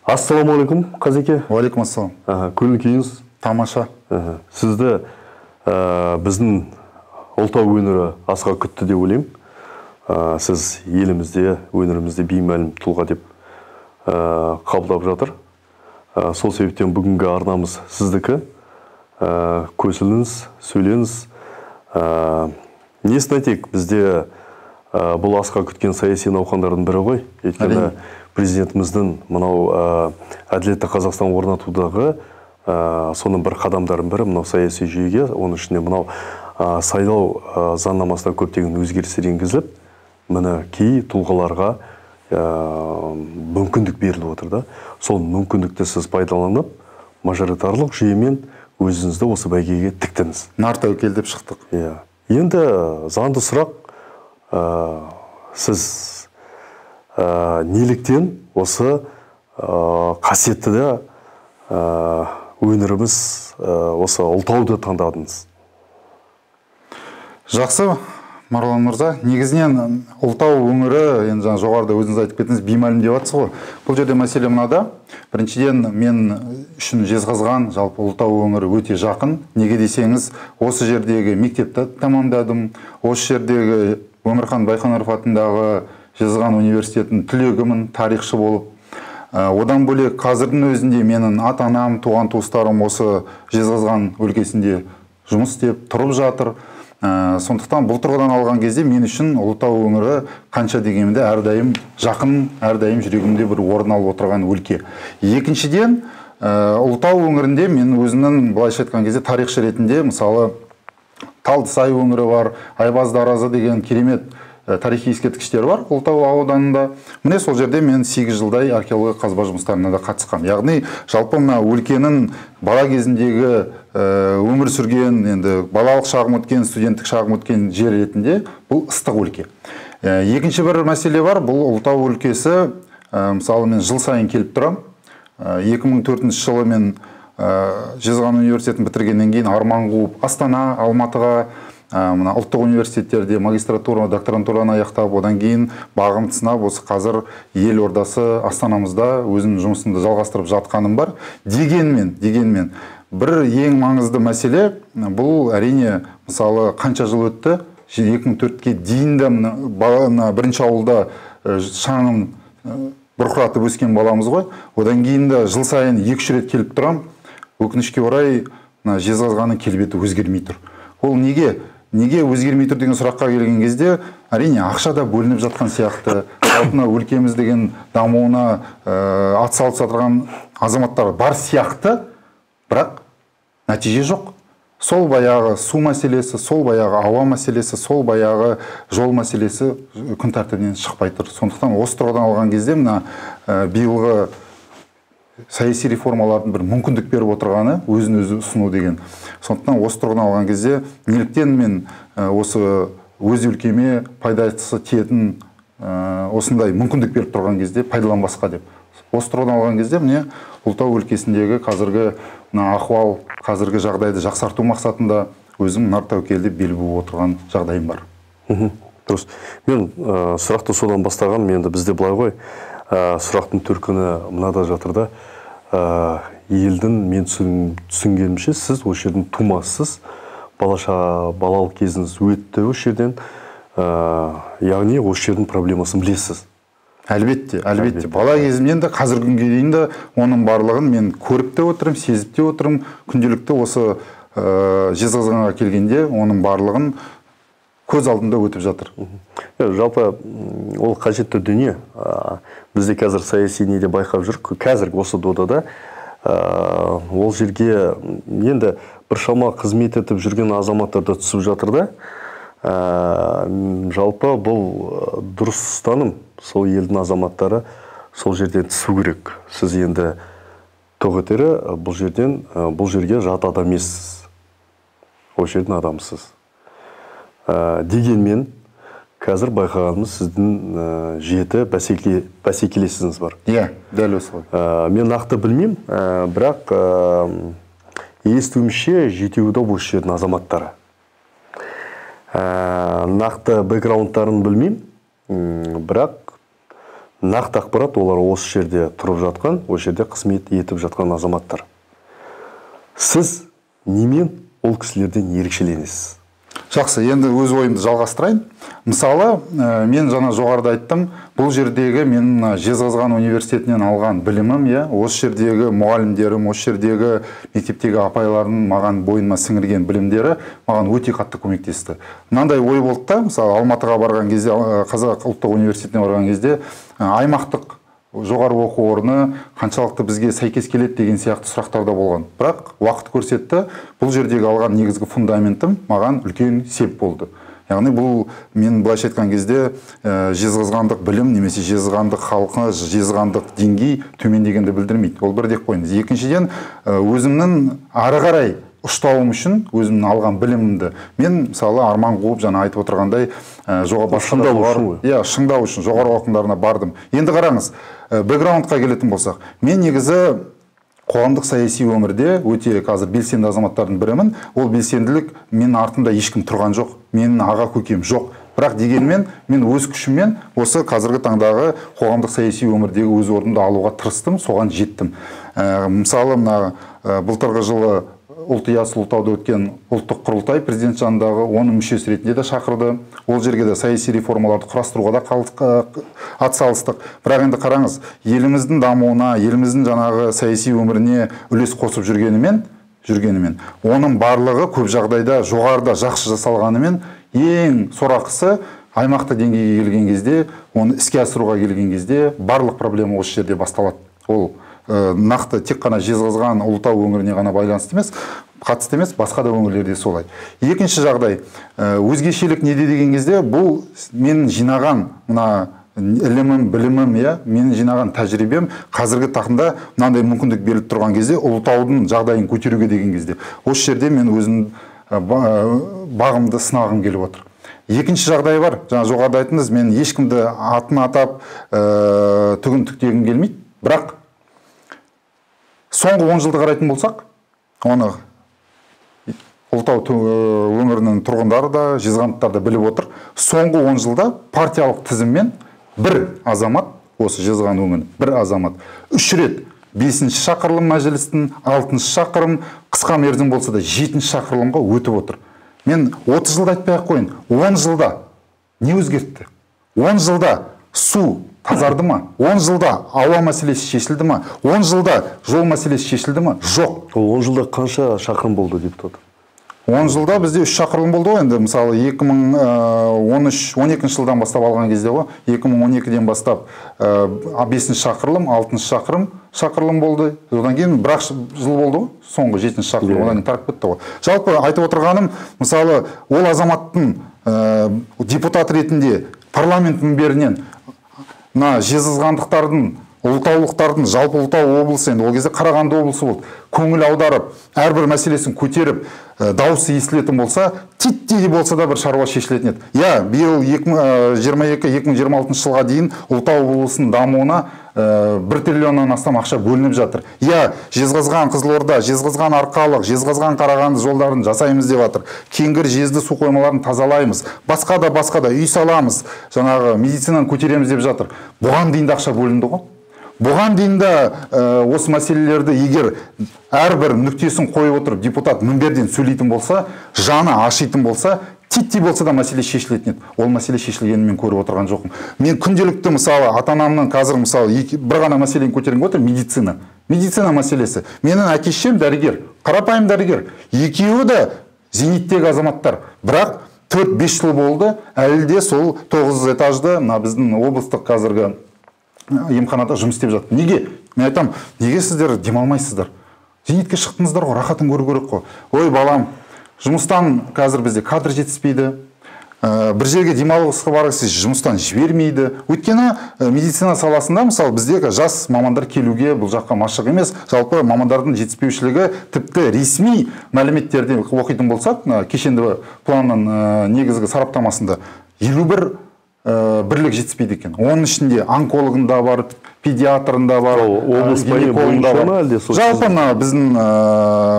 Ассаламу алейкум, Қазеке. Уалейкум ассалам. Көңіл күйіңіз? Тамаша. Сізді біздің ұлттау өнері асыға күтті деп ойлаймын. Сіз елімізде, өнерімізде беймәлім тұлға деп қабылдап жатыр. Сол себептен бүгінгі арнамыз сіздікі. Көсіліңіз, сөйлеңіз. Несін айтайық, бізде бұл асыға күткен саяси науқандардың бірі ғой. Өйткені президентіміздің мынау әділетті Қазақстан орнатудағы соның бір қадамдарын бірі мынау саяси жүйеге, оның ішінде мынау сайлау заңнамасына көптеген өзгерістер енгізіліп, міне кей тұлғаларға мүмкіндік беріліп отыр да. Сол мүмкіндікті сіз пайдаланып, мажоритарлық жүйемен өзіңізді осы бәйгеге тіктіңіз. Нартәуекел деп шықтық. Енді заңды сұрақ, сіз неліктен осы қасиетті де өнеріміз осы ұлтауды таңдадыңыз? Жақсы, Марлан мырза. Негізінен ұлтау өңірі, енді жоғарыда өзіңіз айтып кеттіңіз, беймәлім деп жатсыз ғой. Бұл жерде мәселе мынада. Біріншіден, мен үшін Жезқазған, жалпы ұлтау өңірі өте жақын. Неге десеңіз, осы жердегі мектепті тамамдадым. Осы жердегі Өмірхан Байқоңыров атындағы Жезқазған университетінің түлегімін, тарихшы болып. Одан бөлек қазірдің өзінде менің ата-анам, туған туыстарым осы Жезқазған өлкесінде жұмыс істеп тұрып жатыр. Сондықтан бұл тұрғыдан алған кезде мен үшін ұлытау өңірі қанша дегенде әрдайым жақын, әрдайым жүрегімде бір орын алып отырған өлке. Екіншіден, ұлытау өңірінде мен өзімнің былайша айтқан кезде тарихшы ретінде, мысалы, Талдысай өңірі бар, Айбаз Даразы деген керемет тарихи ескерткіштер бар ұлытау ауданында. Міне сол жерде мен 8 жылдай археология қазба жұмыстарына да қатысқам. Яғни жалпы мына өлкенің бала кезіндегі өмір сүрген, енді балалық шағым өткен, студенттік шағым өткен жер ретінде бұл ыстық өлке. Екінші бір мәселе бар, бұл ұлытау өлкесі, мысалы мен жыл сайын келіп тұрам. 2004 жылы мен Жезқазған университетін бітіргеннен кейін арман қуып Астана, Алматыға, мына ұлттық университеттерде магистратура, докторантураны аяқтап, одан кейін бағымды сынап, осы қазір елордасы Астанамызда өзімнің жұмысымды жалғастырып жатқаным бар. Дегенмен, бір ең маңызды мәселе, бұл әрине, мысалы, қанша жыл өтті, 2004-ке дейін де бірінші ауылда шаңын бұрқыратып өскен баламыз ғой. Одан кейін де жыл сайын 2-3 рет келіп тұрам. Өкінішке орай Жезқазғанның келбеті өзгермей тұр. Ол неге өзгермей тұр деген сұраққа келген кезде, әрине ақша да бөлініп жатқан сияқты, жалпына өлкеміз деген дамуына атсалысып жатқан азаматтар бар сияқты, бірақ нәтиже жоқ. Сол баяғы су мәселесі, сол баяғы ауа мәселесі, сол баяғы жол мәселесі күн тәртібінен шықпай тұр. Сондықтан осы тұрғыдан алған кезде мына биылғы саяси реформалардың бір мүмкіндік беріп отырғаны өзін-өзі ұсыну деген. Сондықтан осы тұрғыдан алған кезде неліктен мен осы өз өлкеме пайдасы тиетін осындай мүмкіндік беріп тұрған кезде пайдаланбасқа деп. Осы тұрғыдан алған кезде міне ұлытау өлкесіндегі қазіргі ахуал, қазіргі жағдайды жақсарту мақсатында өзім Нартәуекелде бел буып отырған жағдайым бар. Дұрыс. Мен сұрақты содан бастаған, енді бізде былай ғой. Сұрақтың төркіні мынада жатыр да, елдің мен түсінгенімше сіз осы жердің тумасыз, балалық кезіңіз өтті осы жерден, яғни осы жердің проблемасын білесіз. Әлбетте. Бала кезімнен де қазіргі күнге дейін де оның барлығын мен көріп те отырмын, сезіп те отырмын. Күнделікті осы Жезқазғанға келгенде оның барлығын көз алдында өтіп жатыр. Жалпы ол қажетті дүние. Бізде қазір саяси неде байқап жүр. Қазіргі осы додада ол жерге енді бір шама қызмет етіп жүрген азаматтар да түсіп жатыр да. Жалпы бұл дұрыс ұстаным. Сол елдің азаматтары сол жерден түсу керек. Сіз енді тоғытері бұл жерге жат адам емессіз. Ол жердің адамсыз. Дегенмен, қазір байқағанымыз сіздің жеті бәсекелесіңіз бар. Дәл осы ғой. Мен нақты білмеймін, бірақ естуімше жетеуі осы жердің азаматтары. Нақты бэкграундтарын білмеймін, бірақ нақты ақпарат олар осы жерде тұрып жатқан, осы жерде қызмет етіп жатқан азаматтар. Сіз немен ол кісілерден ерекшеленесіз? Жақсы, енді өз ойымды жалғастырайын. Мысалы, мен жаңа жоғарыда айттым, бұл жердегі мен Жезқазған университетінен алған білімім, осы жердегі мұғалімдерім, осы жердегі мектептегі апайлардың маған бойыма сіңірген білімдері маған өте қатты көмектесті. Мынандай ой болды да, мысалы, Алматыға барған кезде, Қазақ ұлттық университетіне барған кезде, аймақтық жоғары оқу орны қаншалықты бізге сәйкес келеді деген сияқты сұрақтарда болған. Бірақ уақыт көрсетті, бұл жердегі алған негізгі фундаментім маған үлкен сеп болды. Яғни бұл мен былайша айтқан кезде жезқазғандық білім немесе жезқазғандық халқы, жезқазғандық деңгей төмендегенді білдірмейді. Ол бір деп қойыңыз. Екіншіден, өзімнің ары қарай ұштауым үшін өзімнің алған білімімді мен мысалы арман қуып жаңа айтып отырғандай шыңдау үшін жоғары оқу бардым. Енді қараңыз, бэкграундқа келетін болсақ, мен негізі қоғамдық саяси өмірде өте қазір белсенді азаматтардың бірімін. Ол белсенділік менің артымда ешкім тұрған жоқ, менің аға көкем жоқ. Бірақ дегенмен мен өз күшіммен осы қазіргі таңдағы қоғамдық саяси өмірдегі өз орнымды алуға тырыстым, соған жеттім. Мысалы, былтырғы жылы Ясыл Ұлытауда өткен ұлттық құрылтай президент жанындағы оның мүшесі ретінде де шақырды. Ол жерге де саяси реформаларды құрастыруға да атсалыстық. Бірақ енді қараңыз, еліміздің дамуына, еліміздің жаңағы саяси өміріне үлес қосып жүргенімен, оның барлығы көп жағдайда жоғарыда жақсы жасалғанымен, ең сорақысы аймақты деңгейге келген кезде, оны іске асыруға келген кезде барлық проблема осы жерде басталады. Ол нақты тек қана Жезқазған Ұлытау өңіріне ғана байланысты емес, қатысты емес, басқа да өңірлерде солай. Екінші жағдай, өзгешелік неде деген кезде, бұл мен жинаған ілімім, білімім, мен жинаған тәжірибем қазіргі тақында мынандай мүмкіндік беріліп тұрған кезде, Ұлытаудың жағдайын көтеруге деген кезде, осы жерде мен өзім бағымды сынағым келіп отыр. Екінші жағдай бар, жаңа жоғарыда айттыңыз, мен ешкімді атын атап түгін түктегім келмейді, бірақ соңғы 10 жылды қарайтын болсақ, оны Ұлытау өңірінің тұрғындары да, жезқазғандықтар да біліп отыр. Соңғы 10 жылда партиялық тізіммен бір азамат, осы Жезқазған өңірінің бір азамат, 3 рет 5-ші шақырылым мәжілістің, 6-шы шақырым, қысқа мерзім болса да 7-ші шақырылымға өтіп отыр. Мен 30 жылда айтпай-ақ қойын, 10 жылда не өзгертті? 10 жылда су тазарды ма? 10 жылда ауа мәселесі шешілді ма? 10 жылда жол мәселесі шешілді ма? Жоқ. Ол 10 жылда қанша шақырым болды деп тұр? 10 жылда бізде 3 шақырылым болды ғой, енді мысалы 2012 жылдан бастап алған кезде ғой, 2012-ден бастап 5-ші шақырылым, 6-шы шақырылым болды. Одан кейін бір жыл болды ғой, соңғы 7-ші шақырылым, одан кейін тарқып кетті ғой. Жалпы айтып отырғаным, мысалы ол азаматтың депутат ретінде парламент мінберінен жезқазғандықтардың, ұлытаулықтардың, жалпы Ұлытау облысы, енді ол кезде Қарағанды облысы болды, көңіл аударып, әрбір мәселесін көтеріп, дауысы естілетін болса, титтей болса да бір шаруа шешілетін еді. Биыл 2022-2026 жылға дейін Ұлытау облысының дамуына 1 триллионнан астам ақша бөлініп жатыр. Жезқазған, Қызылорда, Жезқазған, Арқалық, Жезқазған, Қарағанды жолдарын жасаймыз деп жатыр. Кеңгір, Жезді су қоймаларын тазалаймыз. Басқа да үй саламыз, жаңағы медицинаны көтереміз деп жатыр. Бұған дейін ақша бөлінді ғой. Бұған дейін осы мәселелерді егер әрбір нүктесін қойып отырып депутат мінберден сөйлейтін болса, жаны ашитын болса, титтей болса да мәселе шешілетін еді. Ол мәселе шешілгенін мен көріп отырған жоқпын. Мен күнделікті мысалы ата-анамның қазір мысалы бір ғана мәселені көтеріп отыр, медицина. Медицина мәселесі. Менің әке-шешем дәрігер, қарапайым дәрігер. Екеуі де зейнеттегі азаматтар. Бірақ 4-5 жыл болды, әлі де сол 9 этажды біздің облыстық қазіргі емханада жұмыс істеп жатыр. Неге? Мен айтам, неге сіздер демалмайсыздар? Зейнетке шықтыңыздар ғой, рахатын көру керек қой. Ой, балам, жұмыстан қазір бізде кадр жетіспейді. Бір жерге демалысқа барғысы жұмыстан жібермейді. Өйткені медицина саласында, мысалы, бізде жас мамандар келуге бұл жаққа машық емес. Жалпы мамандардың жетіспеушілігі тіпті ресми мәліметтерде оқитын болсақ, кешенді планның негізгі сараптамасында 51 бірлік жетіспейді екен. Оның ішінде онкологында бар, педиатрында бар, облыс бойынша ма әлде жалпы біздің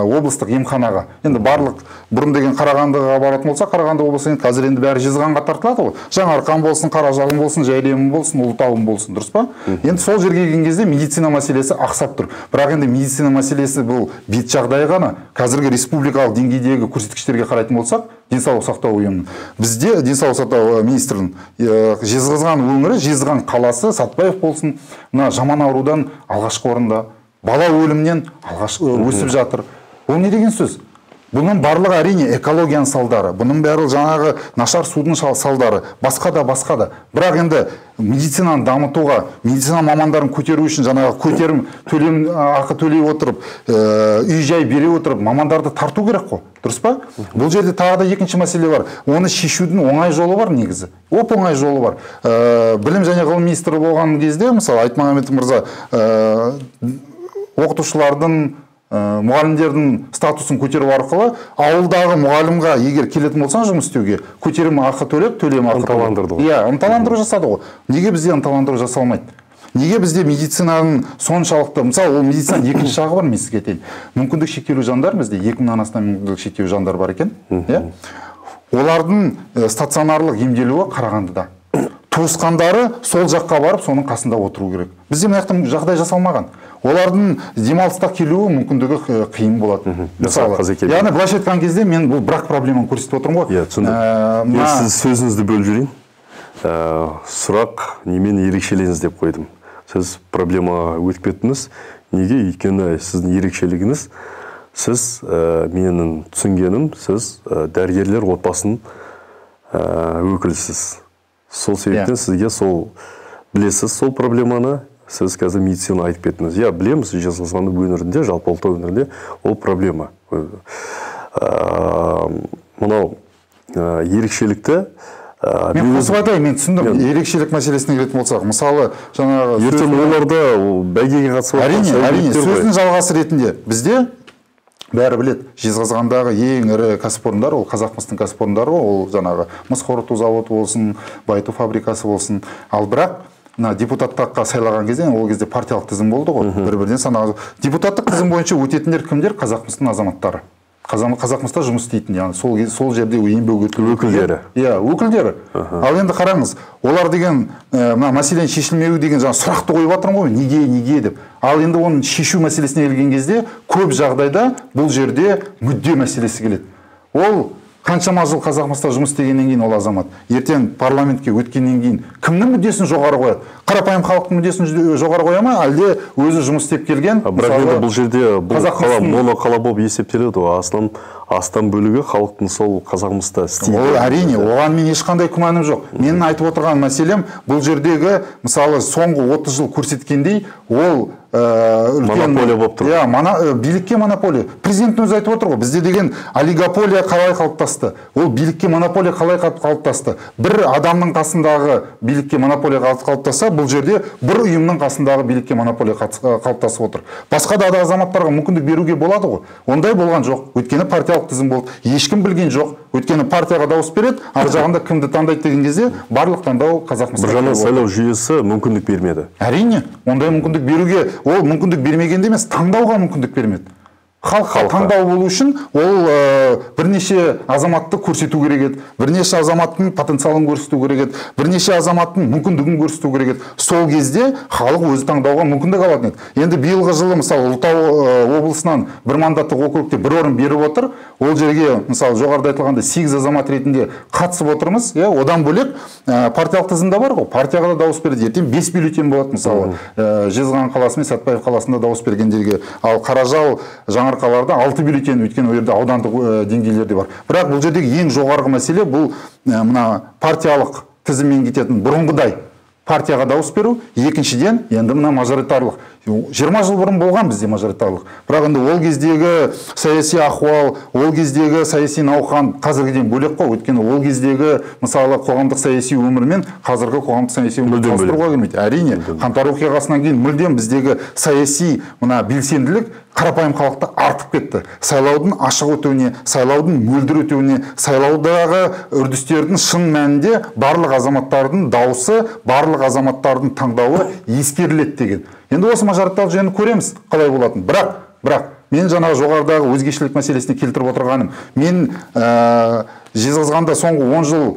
облыстық емханаға. Енді барлық бұрын деген Қарағандыға баратын болса, Қарағанды облысы қазір енді бәрі Жезқазғанға тартылады ғой. Жаңаарқан болсын, Қаражалым болсын, Жәйлемім болсын, Ұлытауым болсын, дұрыс па? Енді сол жерге келген кезде медицина мәселесі ақсап тұр. Бірақ енді медицина мәселесі бұл бет жағдай ғана. Қазіргі республикалық деңгейдегі көрсеткіштерге қарайтын болсақ, денсаулық сақтау ұйымының. Бізде денсаулық сақтау министрінің Жезқазған өңірі, Жезқазған қаласы, Сатпаев болсын, мына жаман аурудан алғашқы орында, бала өлімнен өсіп жатыр. Ол не деген сөз? Бұның барлығы әрине экологияның салдары, бұның бәрі жаңағы нашар судың салдары, басқа да. Бірақ енді медицинаны дамытуға, медицина мамандарын көтеру үшін жаңағы көтерім ақы төлей отырып, үй-жай бере отырып, мамандарды тарту керек қой. Дұрыс па? Бұл жерде тағы да екінші мәселе бар. Оны шешудің оңай жолы бар негізі. Оңай жолы бар. Білім және ғылым министрі болған кезде, мысалы, Айтмағамбетов мырза, оқытушылардың мұғалімдердің статусын көтеру арқылы ауылдағы мұғалімға егер келетін болсаң жұмыс істеуге көтерім ақы төлеп ынталандырды ғой. Иә, ынталандыру жасады ғой. Неге бізде ынталандыру жасалмайды? Неге бізде медицинаның соншалықты, мысалы, ол медицина екінші жағы бар, мен сізге айтайын. Мүмкіндік шектеулі жандар бізде 2000-нан астам мүмкіндік шектеулі жандар бар екен. Олардың стационарлық емделуі Қарағандыда. Туысқандары сол жаққа барып, соның қасында отыру керек. Бізде мына жақта жағдай жасалмаған. Олардың демалыста келуі мүмкіндігі қиын болады. Мысалы, яғни былайша айтқан кезде мен бұл бірақ проблеманы көрсетіп отырмын ғой. Иә, түсіндім. Сіз сөзіңізді бөліп жіберейін. Сұрақ немен ерекшелеңіз деп қойдым. Сіз проблема өтіп кеттіңіз. Неге? Өйткені сіздің ерекшелігіңіз, сіз менің түсінгенім, сіз дәрігерлер отбасының өкілісіз. Сол себептен сізге сол білесіз сол проблеманы, сіз қазір медицина айтып кеттіңіз. Я білеміз, Жезқазған өңірінде, жалпы Ұлытау өңірінде ол проблема. Мынау ерекшелікті мен қосып айтайын, мен түсіндім. Ерекшелік мәселесіне келетін болсақ, мысалы, жаңағы ертең оларда бәйгеге қатысып әрине, сөздің жалғасы ретінде бізде бәрі білет, Жезқазғандағы ең ірі кәсіпорындар, ол Қазақмыстың кәсіпорындары, ол жаңағы мыс қорыту заводы болсын, байыту фабрикасы болсын. Ал бірақ депутаттыққа сайлаған кезде, ол кезде партиялық тізім болды ғой, бір-бірден санаған. Депутаттық тізім бойынша өтетіндер кімдер? Қазақмыстың азаматтары. Қазақмыста жұмыс істейтін, яғни сол жерде еңбек еткен өкілдері. Иә, өкілдері. Ал енді қараңыз, олар деген мәселен шешілмеуі деген сұрақты қойып жатырмын ғой, неге деп. Ал енді оның шешу мәселесіне келген кезде көп жағдайда бұл жерде мүдде мәселесі келеді. Ол қаншама жыл Қазақмыста жұмыс істегеннен кейін ол азамат ертең парламентке өткеннен кейін кімнің мүддесін жоғары қояды? Қарапайым халықтың мүддесін жоғары қоя ма, әлде өзі жұмыс істеп келген? Бірақ енді бұл жерде бұл моноқала болып есептеледі ғой. Астам бөлігі халықтың сол Қазақмыста істейді. Ол әрине, оған мен ешқандай күмәнім жоқ. Менің айтып отырған мәселем бұл жердегі, мысалы, соңғы 30 жыл көрсеткендей, ол монополия болып тұр. Иә, билікке монополия. Президент өзі айтып отыр ғой, бізде деген олигополия қалай қалыптасты? Ол билікке монополия қалай қалыптасты? Бір адамның қасындағы билікке монополия қалыптасса, бұл жерде бір ұйымның қасындағы билікке монополия қалыптасып отыр. Басқа да азаматтарға мүмкіндік беруге болады ғой. Ондай болған жоқ. Өйткені партиялық тізім болды. Ешкім білген жоқ. Өйткені партияға дауыс береді, ар жағында кімді таңдайды деген кезде барлық таңдау Қазақмыста. Бір жағынан сайлау жүйесі мүмкіндік бермеді. Әрине, ондай мүмкіндік беруге, ол мүмкіндік бермегенде емес, таңдауға мүмкіндік бермеді. Халыққа таңдау болу үшін ол бірнеше азаматты көрсету керек еді, бірнеше азаматтың потенциалын көрсету керек еді, бірнеше азаматтың мүмкіндігін көрсету керек еді. Сол кезде халық өзі таңдауға мүмкіндік алатын еді. Енді биылғы жылы мысалы Ұлытау облысынан бір мандаттық округте бір орын беріп отыр. Ол жерге мысалы жоғарыда айтылғандай 8 азамат ретінде қатысып отырмыз. Одан бөлек партиялық тізімде бар ғой, партияға да дауыс береді. Ертең 5 бюллетень болады мысалы Жезқазған қаласы мен Сәтпаев қаласында дауыс бергендерге. Ал Қаражал, Жаңаарқаларда 6 бюллетень, өйткені ол жерде аудандық деңгейлерде бар. Бірақ бұл жердегі ең жоғарғы мәселе бұл мына партиялық тізіммен кететін бұрынғыдай партияға дауыс беру. Екіншіден, енді мына мажоритарлық. 20 жыл бұрын болған бізде мажоритарлық. Бірақ енді ол кездегі саяси ахуал, ол кездегі саяси науқан қазіргіден бөлек қой. Өйткені ол кездегі мысалы қоғамдық саяси өмір мен қазіргі қоғамдық саяси өмірді салыстыруға келмейді. Әрине, қаңтар оқиғасынан кейін мүлдем біздегі саяси мына белсенділік қарапайым халықта артып кетті. Сайлаудың ашық өтуіне, сайлаудың мөлдір өтуіне, сайлаудағы үрдістердің шын мәнінде барлық азаматтардың дауысы, барлық азаматтардың таңдауы ескеріледі деген. Енді осы мажоритарлық жүйені көреміз қалай болатын. Бірақ мен жаңағы жоғарыдағы өзгешелік мәселесіне келтіріп отырғаным, мен жезқазғанда соңғы 10 жыл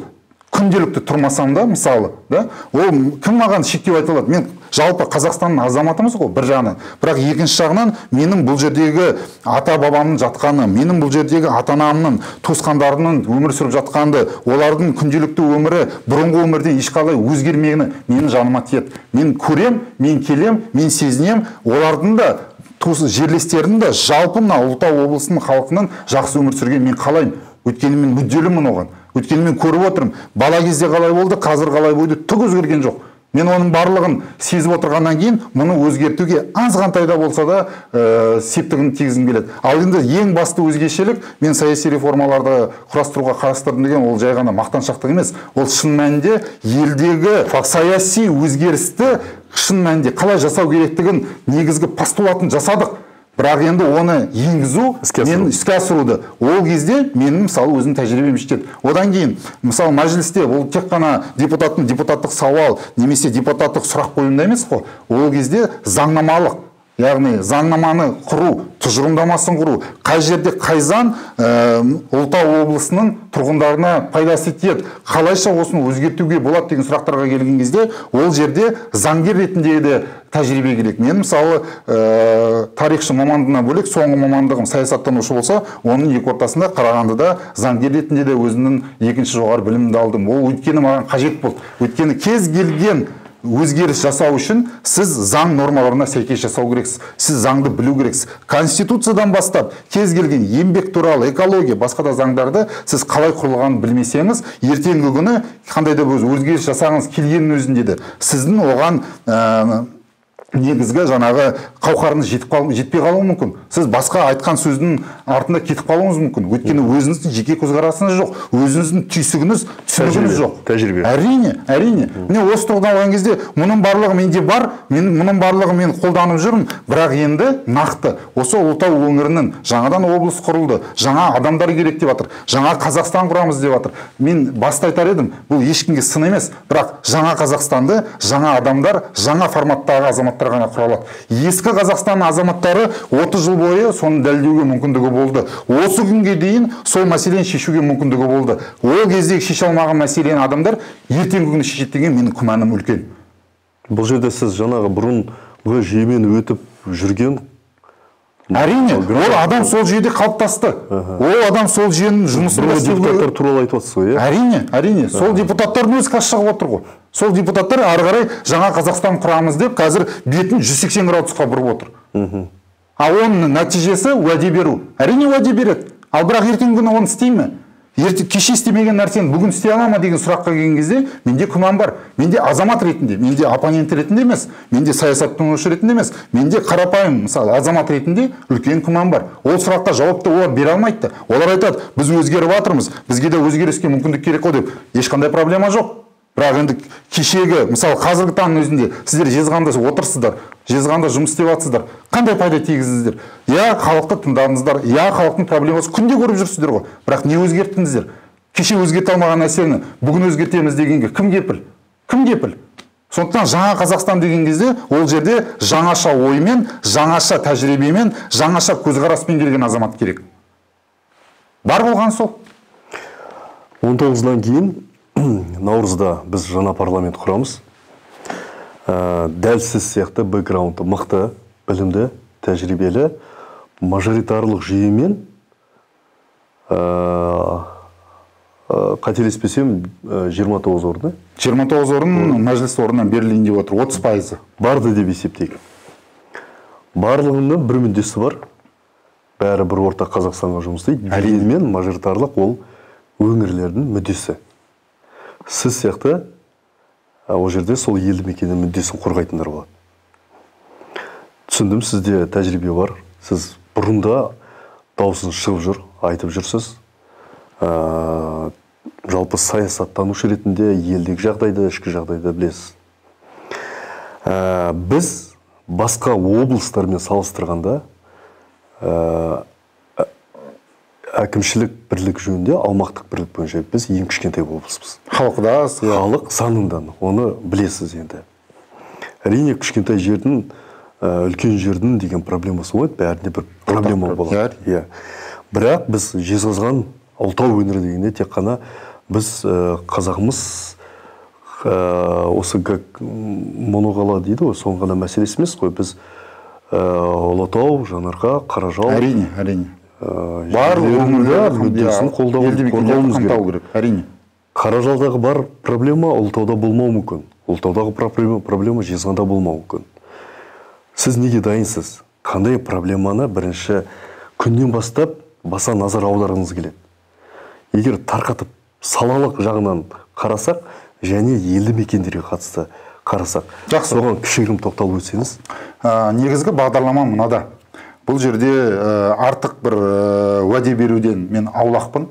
күнделікті тұрмасам да, мысалы, да, ол кім маған шектеу айта алады? Мен жалпы Қазақстанның азаматымыз ғой, бір жағынан. Бірақ екінші жағынан менің бұл жердегі ата-бабамның жатқаны, менің бұл жердегі ата-анамның, туысқандарының өмір сүріп жатқанды, олардың күнделікті өмірі бұрынғы өмірден ешқалай өзгермегені менің жаныма тиеді. Мен көрем, мен келем, мен сезінем, олардың да жерлестердің де жалпы мына Ұлытау облысының халқының жақсы өмір сүрген мен қалаймын. Өйткені мен мүдделімін оған. Өйткені мен көріп отырмын. Бала кезде қалай болды, қазір қалай болды, түк өзгерген жоқ. Мен оның барлығын сезіп отырғаннан кейін, мұны өзгертуге азғантай да болса да септігін тигізгім келеді. Ал енді ең басты өзгешелік, мен саяси реформаларды құрастыруға қарастырдым деген ол жай ғана мақтаншақтық емес. Ол шын мәнінде елдегі саяси өзгерісті шын мәнінде қалай жасау керектігін негізгі постулатын жасадық. Бірақ енді оны енгізу, мен іске асыруды. Ол кезде менің мысалы өзім тәжірибем жетеді. Одан кейін мысалы мәжілісте ол тек қана депутаттық сауал немесе депутаттық сұрақ қойуында емес қой. Ол кезде заңнамалық, яғни заңнаманы құру, тұжырымдамасын құру, қай жерде қай заң Ұлытау облысының тұрғындарына пайдасы тиеді, қалайша осыны өзгертуге болады деген сұрақтарға келген кезде ол жерде заңгер ретінде де тәжірибе керек. Мен мысалы тарихшы мамандығынан бөлек соңғы мамандығым саясаттанушы болса, оның екі ортасында Қарағандыда заңгер ретінде де өзінің екінші жоғары білімімді алдым. Ол өйткені маған қажет болды. Өйткені кез келген өзгеріс жасау үшін сіз заң нормаларына сәйкес жасау керексіз. Сіз заңды білу керексіз. Конституциядан бастап кез келген еңбек туралы, экология, басқа да заңдарды сіз қалай құрылғанын білмесеңіз, ертеңгі күні қандай да бір өзгеріс жасағыңыз келгеннің өзінде де сіздің оған негізгі жаңағы қауқарыңыз жетпей қалуы мүмкін. Сіз басқа айтқан сөздің артында кетіп қалуыңыз мүмкін. Өйткені өзіңіздің жеке көзқарасыңыз жоқ, өзіңіздің түйсігіңіз, түсінігіңіз жоқ. Тәжірибе. Әрине. Міне осы тұрғыдан алған кезде мұның барлығы менде бар, мұның барлығы мен қолданып жүрмін. Бірақ енді нақты осы Ұлытау өңірінің жаңадан облыс құрылды, жаңа адамдар керек деп жатыр, жаңа Қазақстан құрамыз деп жатыр. Мен баста айтар едім, бұл ешкімге сын емес, бірақ жаңа Қазақстанды жаңа адамдар, жаңа форматтағы азаматтар ғана құралады. Ескі Қазақстан азаматтары 30 жыл бойы соны дәлелдеуге мүмкіндігі болды. Осы күнге дейін сол мәселені шешуге мүмкіндігі болды. Ол кездегі шеше алмаған мәселені адамдар ертеңгі күні шешеді деген менің күмәнім үлкен. Бұл жерде сіз жаңағы бұрынғы жүйемен өтіп жүрген. Әрине, ол адам сол жүйеде қалыптасты. Ол адам сол жүйенің жұмысын депутаттар туралы айтып отырсыз ғой, иә? Әрине. Сол депутаттардың өзі қазір шығып отыр ғой. Сол депутаттар ары қарай жаңа Қазақстан құрамыз деп қазір бетін 180 градусқа бұрып отыр. Ал оның нәтижесі уәде беру. Әрине уәде береді. Ал бірақ ертеңгі күні оны істей ме? Кеше істемеген нәрсені бүгін істей ала ма деген сұраққа келген кезде менде күмән бар. Менде азамат ретінде, менде оппонент ретінде емес, менде саясаттанушы ретінде емес, менде қарапайым мысалы азамат ретінде үлкен күмән бар. Ол сұраққа жауапты олар бере алмайды. Олар айтады, біз өзгеріп жатырмыз, бізге де өзгеріске мүмкіндік керек қой деп. Ешқандай проблема жоқ. Бірақ енді кешегі, мысалы қазіргі таңның өзінде сіздер Жезқазғанда отырсыздар, Жезқазғанда жұмыс істеп жатсыздар. Қандай пайда тигіздіңіздер? Я халықты тыңдадыңыздар, я халықтың проблемасы күнде көріп жүрсіздер ғой. Бірақ не өзгерттіңіздер? Кеше өзгерте алмаған нәрсені бүгін өзгертеміз дегенге кім кепіл? Кім кепіл? Сондықтан жаңа Қазақстан деген кезде ол жерде жаңаша оймен, жаңаша тәжірибемен, жаңаша көзқараспен келген азамат керек. Бар болған сол. 19-дан кейін наурызда біз жаңа парламент құрамыз. Дәл сіз сияқты бэкграунды мықты, білімді, тәжірибелі, мажоритарлық жүйемен қателеспесем 29 орны. 29 орын мәжіліс орнынан берілейін деп отыр, 30%. Барды деп есептейік. Барлығының бір мүддесі бар. Бәрі бір ортақ Қазақстанға жұмыс істейді. Дегенмен мажоритарлық ол өңірлердің мүддесі. Сіз сияқты ол жерде сол елді мекеннің мүддесін қорғайтындар болады. түсіндім, сізде тәжірибе бар. Сіз бұрында даусыз шығып жүр, айтып жүрсіз. Жалпы саясаттанушы ретінде елдегі жағдайды, ішкі жағдайды білесіз. Біз басқа облыстармен салыстырғанда әкімшілік бірлік жөнінде, аумақтық бірлік бойынша біз ең кішкентай облыспыз. Халықда аз, халық санынан, оны білесіз енді. Әрине кішкентай жердің, үлкен жердің деген проблемасы болады, бәрінде бір проблема болады. Бірақ біз Жезқазған, Ұлытау өңірі дегенде тек қана біз қазағымыз осы моноқала дейді ғой, соның ғана мәселесі емес қой. Біз Ұлытау, Жанарқа, Қаражал, әрине барлық өңірлер мүддесін қорғауымыз керек. Әрине. Қаражалдағы бар проблема Ұлытауда болмау мүмкін. Ұлытаудағы проблема Жезқазғанда болмау мүмкін. Сіз неге дайынсыз? Қандай проблеманы бірінші күннен бастап баса назар аударғыңыз келеді? Егер тарқатып салалық жағынан қарасақ, және елді мекендерге қатысты қарасақ, соған кішігірім тоқталып өтсеңіз. Негізгі бағдарлама мынада. Бұл жерде артық бір уәде беруден мен аулақпын.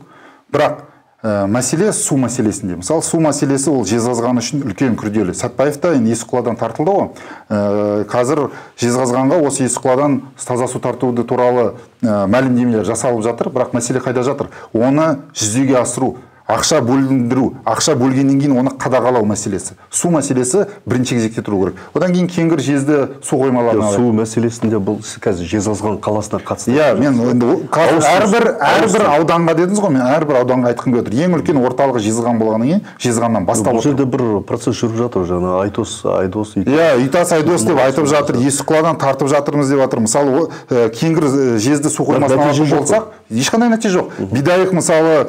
Бірақ мәселе су мәселесінде. Мысалы, су мәселесі ол Жезқазған үшін үлкен күрделі. Сәтбаевта Есіққұладан тартылды ғой. Қазір Жезқазғанға осы Есіққұладан таза су тартуды туралы мәлімдемелер жасалып жатыр, бірақ мәселе қайда жатыр? Оны жүзеге асыру, ақша бөліндіру, ақша бөлгеннен кейін оны қадағалау мәселесі. Су мәселесі бірінші кезекте тұру керек. Одан кейін Кеңгір жезді су қоймаларына. Су мәселесінде бұл қазір Жезқазған қаласына қатысты. Мен әрбір ауданға дедіңіз ғой, мен әрбір ауданға айтқым келіп отыр. Ең үлкен орталығы Жезқазған болғаннан кейін Жезқазғаннан бастап отыр. Бұл жерде бір процесс жүріп жатыр, жаңа Айтос, Айтос деп айтып жатыр, Есіққұладан тартып жатырмыз деп жатыр. Мысалы, Кеңгір жезді су қоймасына болсақ, ешқандай нәтиже жоқ. Бидайық мысалы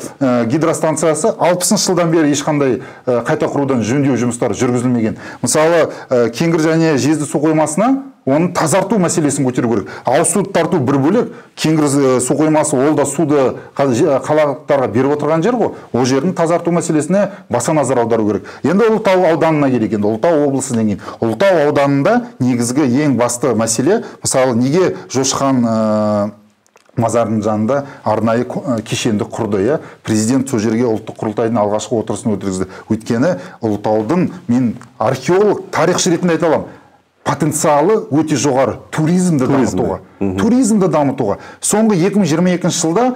гидростанция 60 жылдан бері ешқандай қайта құрудан жөндеу жұмыстары жүргізілмеген. Мысалы, Кеңгір және жезді су қоймасына оны тазарту мәселесін көтеру керек. Ауыз суды тарту бір бөлек, Кеңгір су қоймасы ол да суды қалалықтарға беріп отырған жер ғой. Ол жердің тазарту мәселесіне баса назар аудару керек. Енді Ұлытау ауданына келейік, енді Ұлытау облысы деген. Ұлытау ауданында негізгі ең басты мәселе, мысалы, неге Жошыхан мазардың жанында арнайы кешенді құрды. Президент сол жерге ұлттық құрылтайдың алғашқы отырысын өткізді. Өйткені Ұлытаудың, мен археолог, тарихшы ретінде айта аламын, потенциалы өте жоғары. Туризмді дамытуға. Соңғы 2022 жылда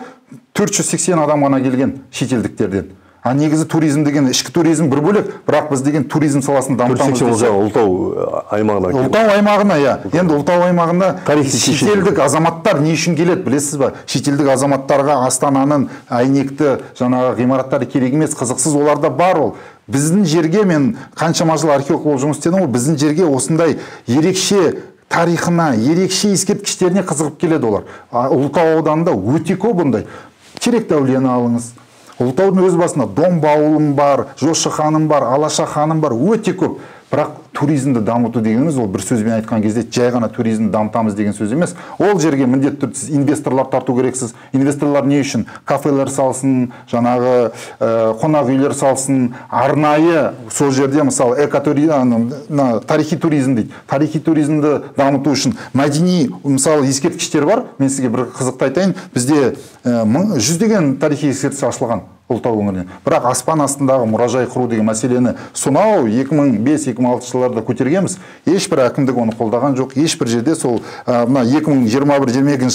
480 адам ғана келген шетелдіктерден. Негізі туризм деген, ішкі туризм бір бөлек, бірақ біз деген туризм саласын дамытамыз. Ұлытау аймағына. Ұлытау аймағына, енді Ұлытау аймағында шетелдік азаматтар не үшін келеді, білесіз ба? Шетелдік азаматтарға Астананың әйнекті жаңағы ғимараттары керек емес, қызықсыз, оларда бар ол. Біздің жерге, мен қаншама жыл археолог болып жұмыс істедім, біздің жерге осындай ерекше тарихына, ерекше ескерткіштеріне қызығып келеді олар. Ұлытау ауданында өте көп бұндай. Теректі әулиені алыңыз. Ұлытаудың өз басында Домба ауылым бар, Жошы ханым бар, Алаша ханым бар, өте көп. Бірақ туризмді дамыту дегеніміз, ол бір сөзбен айтқан кезде жай ғана туризмді дамытамыз деген сөз емес. Ол жерге міндетті түрде инвесторлар тарту керексіз. Инвесторлар не үшін? Кафелер салсын, жаңағы қонақ үйлер салсын, арнайы сол жерде мысалы тарихи туризм дейді. Тарихи туризмді дамыту үшін мәдени мысалы ескерткіштер бар. Мен сізге бір қызықты айтайын. Бізде жүздеген тарихи ескерткіш ашылған Ұлытау өңірінен. Бірақ аспан астындағы мұражай құру деген мәселені сонау 2005-2006 жылдарда көтергенбіз. Ешбір әкімдік оны қолдаған жоқ. Ешбір жерде сол 2021-2022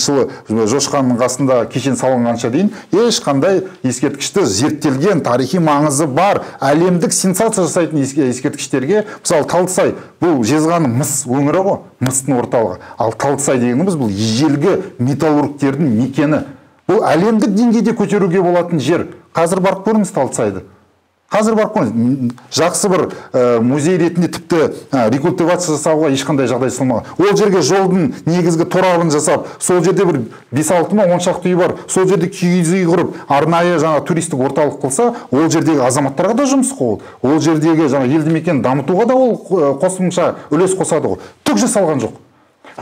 жылы Жошықханның қасында кешен салынғанша дейін ешқандай ескерткішті зерттелген тарихи маңызы бар әлемдік сенсация жасайтын ескерткіштерге, мысалы Талдысай, бұл Жезқазғанның мыс өңірі ғой, мыстың орталығы. Ал Талдысай дегеніміз бұл ежелгі металлургтердің мекені. Бұл әлемдік деңгейде көтеруге болатын жер. Қазір барып көріңіз Талдысайды. Қазір барып көріңіз. Жақсы бір музей ретінде тіпті рекультивация жасауға ешқандай жағдай жасалмаған. Ол жерге жолдың негізгі торабын жасап, сол жерде бір 5-6 ма 10 шақты үй бар. Сол жерде киіз үй құрып, арнайы жаңа туристік орталық қылса, ол жердегі азаматтарға да жұмыс қой. Ол жердегі жаңа елді мекен дамытуға да ол қосымша үлес қосады ғой. Түк жасалған жоқ.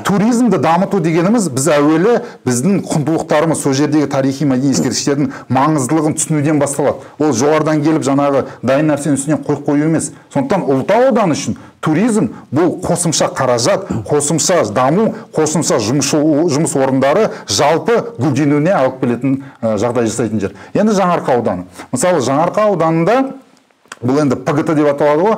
Туризмді дамыту дегеніміз біз әуелі біздің құндылықтарымыз, сол жердегі тарихи мәдени ескерткіштердің маңыздылығын түсінуден басталады. Ол жоғарыдан келіп жаңағы дайын нәрсенің үстіне қою емес. Сондықтан Ұлытау ауданы үшін туризм бұл қосымша қаражат, қосымша даму, қосымша жұмыс орындары жалпы гүлденуіне алып келетін жағдай жасайтын жер. Енді Жаңарқа ауданы. Мысалы, Жаңарқа ауданында бұл енді ПГТ деп аталады ғой,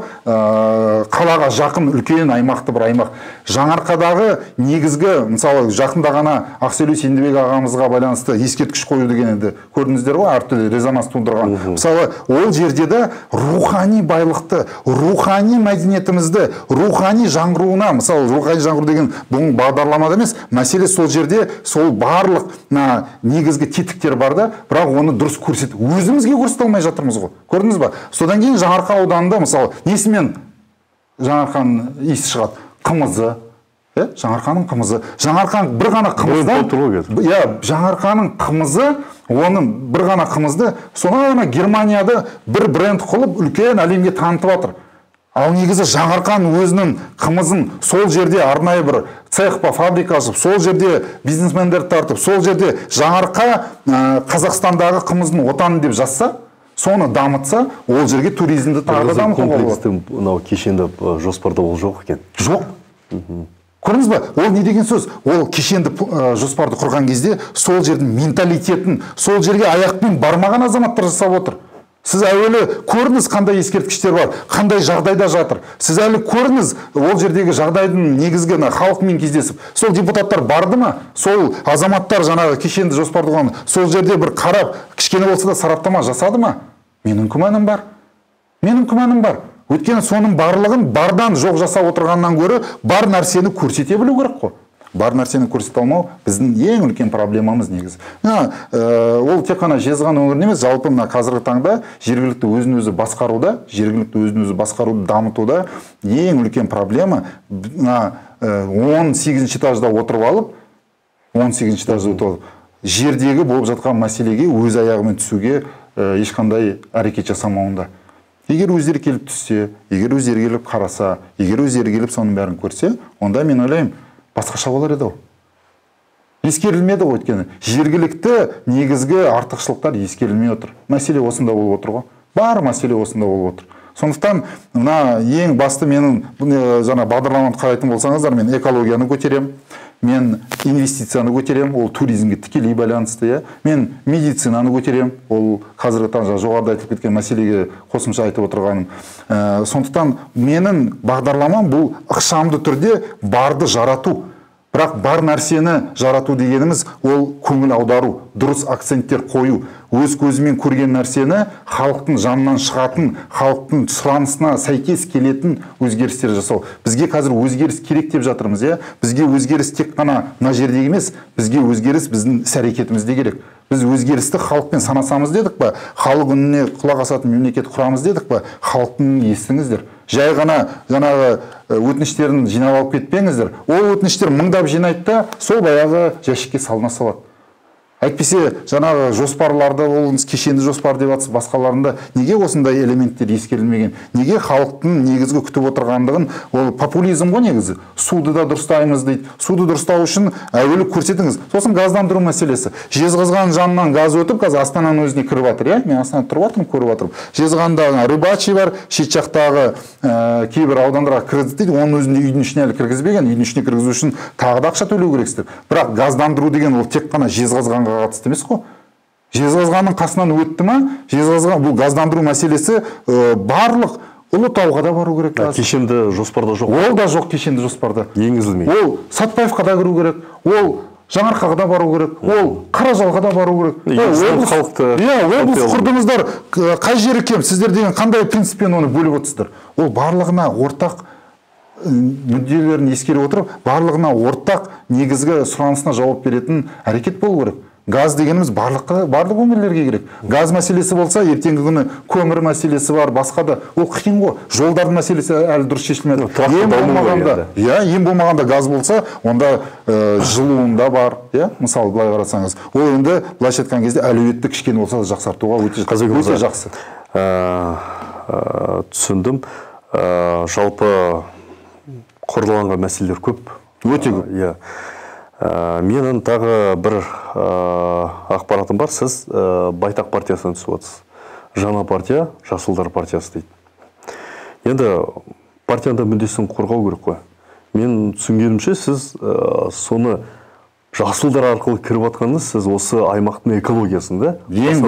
қалаға жақын үлкен аймақты бір аймақ. Жаңарқадағы негізгі, мысалы, жақында ғана Ақселеу Сендібек ағамызға байланысты ескерткіш қою деген енді көрдіңіздер ғой, әртүрлі резонанс тудырған. Мысалы, ол жерде де рухани байлықты, рухани мәдениетімізді, рухани жаңғыруына, мысалы, рухани жаңғыру деген бұл бағдарламада емес, мәселе сол жерде сол барлық негізгі тетіктер бар да, бірақ оны дұрыс көрсетіп, өзімізге көрсете алмай жатырмыз ғой. Көрдіңіз ба? Содан кейін Жаңарқа ауданында, мысалы, несімен Жаңарқаның иісі шығады? Қымызы, Жаңарқаның қымызы. Жаңарқаның бір ғана қымыздан, Жаңарқаның қымызы, оның бір ғана қымызды, соңа ғана Германияда бір бренд қылып, үлкен әлемге танытып жатыр. Ал негізі Жаңарқан өзінің қымызын сол жерде арнайы бір цех па, фабрика ашып, сол жерде бизнесмендерді тартып, сол жерде Жаңарқа Қазақстандағы қымыздың отаны деп жазса, соны дамытса, ол жерге туризмді тағы дамытуға болады. Мынау кешенді жоспарда ол жоқ екен. Жоқ. Көрдіңіз ба? Ол не деген сөз? Ол кешенді жоспарды құрған кезде сол жердің менталитетін, сол жерге аяқпен бармаған азаматтар жасап отыр. Сіз әуелі көріңіз, қандай ескерткіштер бар, қандай жағдайда жатыр. Сіз әлі көріңіз, ол жердегі жағдайдың негізгі халықмен кездесіп, сол депутаттар барды ма? Сол азаматтар жаңағы кешенді жоспарды құрған, сол жерде бір қарап, кішкене болса да сараптама жасады ма? Менің күмәнім бар. Менің күмәнім бар. Өйткені соның барлығын бардан жоқ жасап отырғаннан гөрі бар нәрсені көрсете білу керек қой. Бар нәрсені көрсете алмау біздің ең үлкен проблемамыз негізі. Ол тек қана Жезқазған өңірінде емес, жалпы қазіргі таңда жергілікті өзін-өзі басқаруда, жергілікті өзін-өзі басқаруды дамытуда ең үлкен проблема 18-ші этажда отырып алып, 18-ші этажда отырып алып, жердегі болып жатқан мәселеге өз аяғымен түсуге ешқандай әрекет жасамауында. Егер өздері келіп түссе, егер өздері келіп қараса, егер өздері келіп соның бәрін көрсе, онда мен ойлаймын, басқаша болар еді. Ескерілмеді ғой, өйткені жергілікті негізгі артықшылықтар ескерілмей отыр. Мәселе осында болып отыр ғой. Бар мәселе осында болып отыр. Сондықтан ең басты менің жаңа бағдарламаны қарайтын болсаңыздар, мен экологияны көтерем, мен инвестицияны көтерем, ол туризмге тікелей байланысты, мен медицинаны көтерем, ол қазіргі таңда жоғарыда айтып кеткен мәселеге қосымша айтып отырғаным. Сондықтан менің бағдарламам бұл ықшамды түрде барды жарату. Бірақ бар нәрсені жарату дегеніміз ол көңіл аудару, дұрыс акценттер қою, өз көзімен көрген нәрсені халықтың жанынан шығатын, халықтың сұранысына сәйкес келетін өзгерістер жасау. Бізге қазір өзгеріс керек деп жатырмыз, бізге өзгеріс тек қана мына жерде емес, бізге өзгеріс біздің іс-әрекетімізде керек. Біз өзгерісті халықпен санасамыз дедік па, халық үніне құлақ асатын мемлекет құрамыз дедік па, халықтың естіңіздер. Жай ғана жаңағы өтініштерін жинап алып кетпеңіздер. Ол өтініштер мыңдап жинайды да, сол баяғы жәшікке салына салады. Әйтпесе жаңағы жоспарларды, ол кешенді жоспар деп жатсыз, басқаларында неге осындай элементтер ескерілмеген? Неге халықтың негізгі күтіп отырғандығын, ол популизм ғой негізі. Суды да дұрыстаймыз дейді. Суды дұрыстау үшін әуелі көрсетіңіз. Сосын газдандыру мәселесі. Жезқазған жанынан газ өтіп, қазір Астананың өзіне кіріп жатыр, Мен Астанада тұрып жатырмын, көріп жатырмын. Жезқазғанда рыбачий бар, шет жақтағы кейбір аудандарға кіргізді дейді, оның өзінде үйдің ішіне әлі кіргізбеген, үйдің ішіне кіргізу үшін тағы да ақша төлеу керексіздер. Бірақ газдандыру деген ол тек қана Жезқазғанға қатысты емес қой. Жезқазғанның қасынан өтті ма? Жезқазған бұл газдандыру мәселесі барлық Ұлытауға да бару керек. Кешенді жоспарда жоқ. Ол да жоқ кешенді жоспарда. Енгізілмейді. Ол Сатпаевқа да кіру керек. Ол Жаңарқаға да бару керек. Ол Қаражалға да бару керек. Облыс құрдыңыздар, қай жері кем? Сіздер деген қандай принциппен оны бөліп отырсыздар? Ол барлығына ортақ мүдделерін ескере отырып, барлығына ортақ негізгі сұранысына жауап беретін әрекет болу керек. Газ дегеніміз барлық өңірлерге керек. Газ мәселесі болса, ертеңгі күні көмір мәселесі бар, басқа да. Ол қиын ғой. Жолдардың мәселесі әлі дұрыс шешілмеді. Ең болмағанда газ болса, онда жылуында бар, мысалы былай қарасаңыз. Ол енді былайша айтқан кезде әлеуетті кішкене болса жақсартуға өте жақсы. Түсіндім. Жалпы қордаланған мәселелер көп. Өте көп. Иә. Менің тағы бір ақпаратым бар. Сіз Байтақ партиясынан түсіп отырсыз. Жаңа партия, Жасылдар партиясы дейді. Енді партияның мүддесін қорғау керек қой. Мен түсінгенімше, сіз соны Жасылдар арқылы кіріп жатқаныңыз, сіз осы аймақтың экологиясын, да? Ең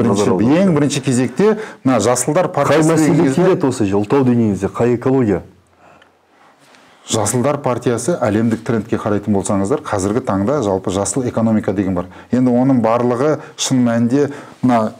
бірінші кезекте мына Жасылдар партиясы қай мәселе келеді осы ұлтау дегеніңізде, қай экология? Жасылдар партиясы әлемдік трендке қарайтын болсаңыздар, қазіргі таңда жалпы жасыл экономика деген бар. Енді оның барлығы шын мәнінде мына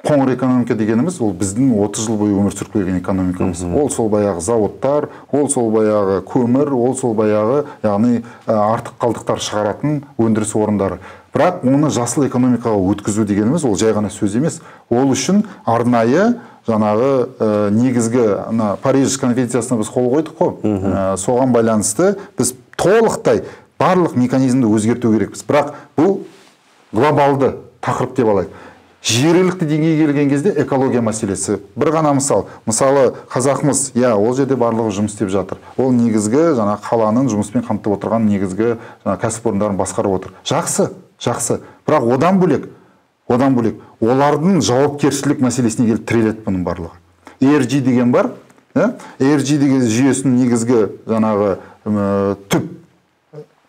қоңыр экономика дегеніміз, ол біздің 30 жыл бойы өмір сүріп келген экономикамыз. Ол сол баяғы заводтар, ол сол баяғы көмір, ол сол баяғы, яғни артық қалдықтар шығаратын өндіріс орындары. Бірақ оны жасыл экономикаға өткізу дегеніміз ол жай ғана сөз емес. Ол үшін арнайы жаңағы негізгі Париж конвенциясына біз қол қойдық қой. Соған байланысты біз толықтай барлық механизмді өзгерту керекпіз. Бірақ бұл глобалды тақырып деп алайық. Жергілікті деңгейге келген кезде экология мәселесі. Бір ғана мысалы қазақмыз, ол жерде барлығы жұмыс істеп жатыр. Ол негізгі қаланың жұмыспен қамтып отырған негізгі кәсіпорындарын басқарып отыр. Жақсы. Бірақ одан бөлек олардың жауапкершілік мәселесіне келіп тіреледі бұның барлығы. ERG деген бар. ERG деген жүйесінің негізгі түп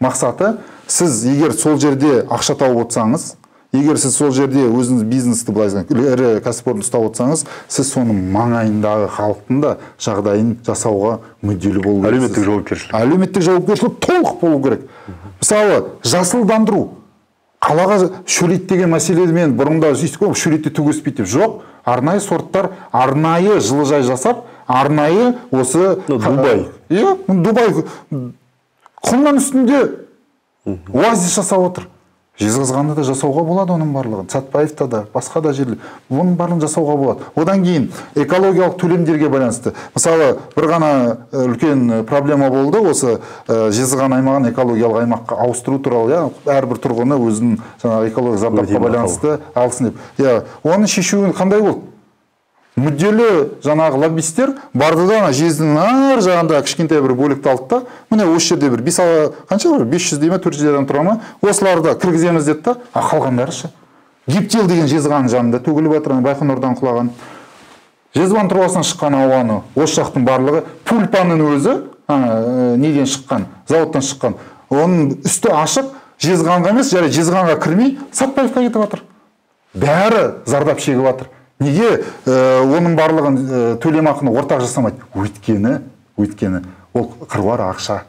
мақсаты, сіз егер сол жерде ақша тауып отырсаңыз, егер сіз сол жерде өзіңіз бизнесті ірі кәсіпорын ұстап отырсаңыз, сіз соның маңайындағы халықтың да жағдайын жасауға мүдделі болу керек. Әлеуметтік жауапкершілік толық болу керек. Мысалы, жасылдандыру. Қалаға шөлейт деген мәселеде мен бұрында шөлейтте түк өспейді деп. Жоқ, арнайы сорттар, арнайы жылыжай жасап, арнайы осы Дубай. Дубай құмнан үстінде оазис жасап отыр. Жезқазғанда да жасауға болады оның барлығын. Сәтпаевта да, басқа да жерлер. Оның барлығын жасауға болады. Одан кейін экологиялық төлемдерге байланысты. Мысалы, бір ғана үлкен проблема болды осы Жезқазған аймағын экологиялық аймаққа ауыстыру туралы, әрбір тұрғыны өзінің экологиялық зардапқа байланысты алсын деп. Оның шешуі қандай болды? Мүдделі лоббистер барды да жездің ар жағында кішкентай бір бөлікті алды да, міне осы жерде бір 500 дейме 400 адам тұра ма, осыларды кіргіземіз деді да, қалғандары ше. Гептил деген Жезқазған жанында төгіліп жатыр, Байқоңырдан құлаған. Жезқазған трубасынан шыққан ауаны, осы жақтың барлығы пульпаның өзі неден шыққан, заводтан шыққан. Оның үсті ашық, Жезқазғанға емес, Жезқазғанға кірмей, Сәтпаевқа кетіп жатыр. Бәрі зардап шегіп жатыр. Неге оның барлығын төлемақыны ортақ жасамайды? Өйткені ол қыруар ақша.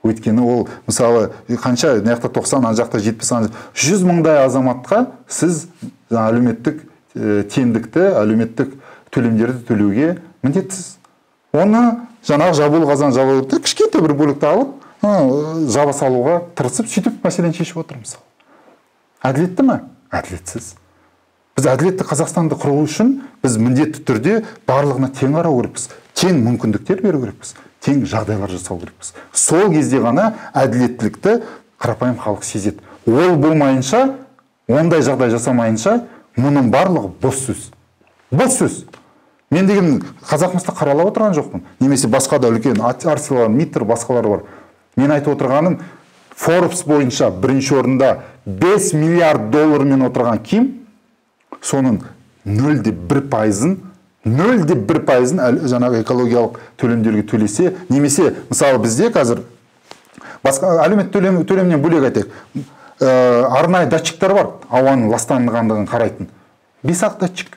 Өйткені ол, мысалы, қанша, неяқта 90, ан жақта 70, 100 мыңдай азаматқа сіз әлеуметтік теңдікті, әлеуметтік төлемдерді төлеуге міндеттісіз. Оны жабулы қазан жабулы кішкентай бір бөлікті алып, жаба салуға тырысып, сөйтіп мәселені шешіп отыр, мысалы. Әділетті ме? Әділетсіз. Біз әділетті Қазақстанды құру үшін біз міндетті түрде барлығына тең қарау керекпіз, тең мүмкіндіктер беру керекпіз, тең жағдайлар жасау керекпіз. Сол кезде ғана әділеттілікті қарапайым халық сезеді. Ол болмайынша, ондай жағдай жасамайынша, мұның барлығы бос сөз. Бос сөз. Мен деген қазақмысты қаралап отырған жоқпын. Немесе басқа да үлкен Арселор, Миттер, басқалар бар. Мен айтып отырғаным, Forbes бойынша бірінші орында 5 миллиард доллармен отырған кім? Соның 0,1%-ын жаңағы экологиялық төлемдерге төлесе, немесе, мысалы, бізде қазір басқа әлеуметтік төлемнен бөлек айтайық. Арнайы датчиктер бар, ауаның ластанғандығын қарайтын. 5-ақ датчик.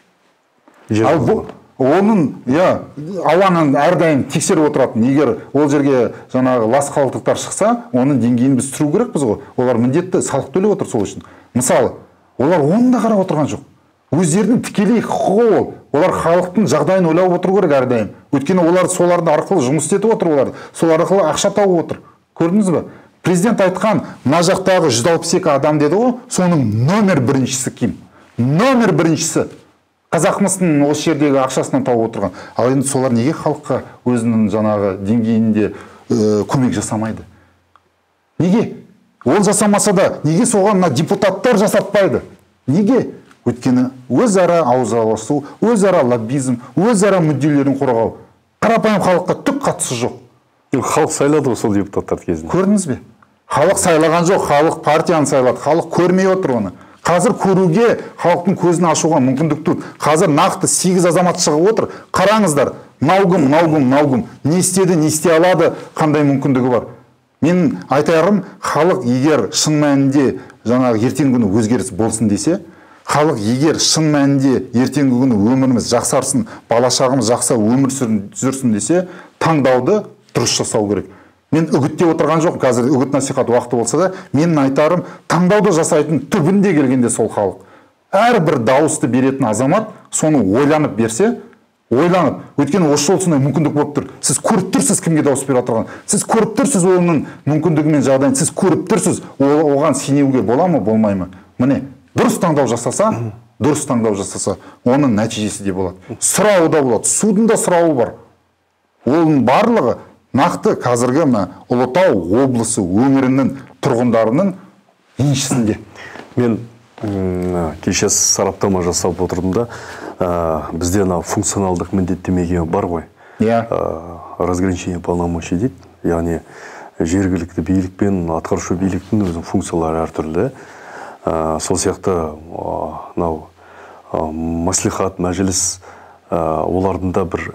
Оның, ауаның әрдайым тексеріп отыратын. Егер ол жерге жаңағы лас қалдықтар шықса, оның деңгейін біз түсіру керекпіз ғой. Олар міндетті салық төлеп отыр сол үшін. Мысалы, олар оны да қарап отырған жоқ. Өздерінің тікелей құқығы ол. Олар халықтың жағдайын ойлап отыру керек әрдайым. Өйткені олар солардың арқылы жұмыс істетіп отыр, олар сол арқылы ақша тауып отыр. Көрдіңіз бе? Президент айтқан, мына жақтағы 162 адам деді ғой, соның номер біріншісі кім? Номер біріншісі қазақмыстың осы жердегі ақшасынан тауып отырған. Ал енді солар неге халыққа өзінің жаңағы деңгейінде көмек жасамайды? Неге? Ол жасамаса да, неге соған депутаттар жасатпайды? Неге? Өйткені өзара ауызаласу, өзара лоббизм, өзара мүдделерін қорғау. Қарапайым халыққа түк қатысы жоқ. Халық сайлады ғой сол депутаттарды кезінде. Көрдіңіз бе? Халық сайлаған жоқ, халық партияны сайлады. Халық көрмей отыр оны. Қазір көруге, халықтың көзін ашуға мүмкіндік туды. Қазір нақты 8 азамат шығып отыр. Қараңыздар, наугым, не істеді, не істей алады, қандай мүмкіндігі бар. Мен айтарым, халық егер шын мәнінде жаңағы ертеңгі күні өзгеріс болсын десе, халық егер шын мәнінде ертеңгі күні өміріміз жақсарсын, балашағымыз жақсы өмір сүрсін десе, таңдауды дұрыс жасау керек. Мен үгіттеп отырған жоқ, қазір үгіт насихат уақыты болса да, менің айтарым, таңдауды жасайтын түбінде келгенде сол халық. Әрбір дауысты беретін азамат соны ойланып берсе, ойланып, өйткені осы жол сондай мүмкіндік болып тұр. Сіз көріп тұрсыз кімге дауыс беріп отырған. Сіз көріп тұрсыз оның мүмкіндігі мен жағдайын, сіз көріп тұрсыз, оған сенуге бола ма, болмай ма? Міне, дұрыс таңдау жасаса, оның нәтижесі де болады. Сұрауы да болады, судың да сұрауы бар. Оның барлығы нақты қазіргі Ұлытау облысы өңірінің тұрғындарының еншісінде. Мен кеше сараптама жасап отырдым да, бізде функционалдық міндеттемеге бар ғой. Разграничение полномочий дейді. Яғни жергілікті билік пен атқарушы биліктің өзінің функциялары әртүрлі. Сол сияқты маслихат, мәжіліс, олардың да бір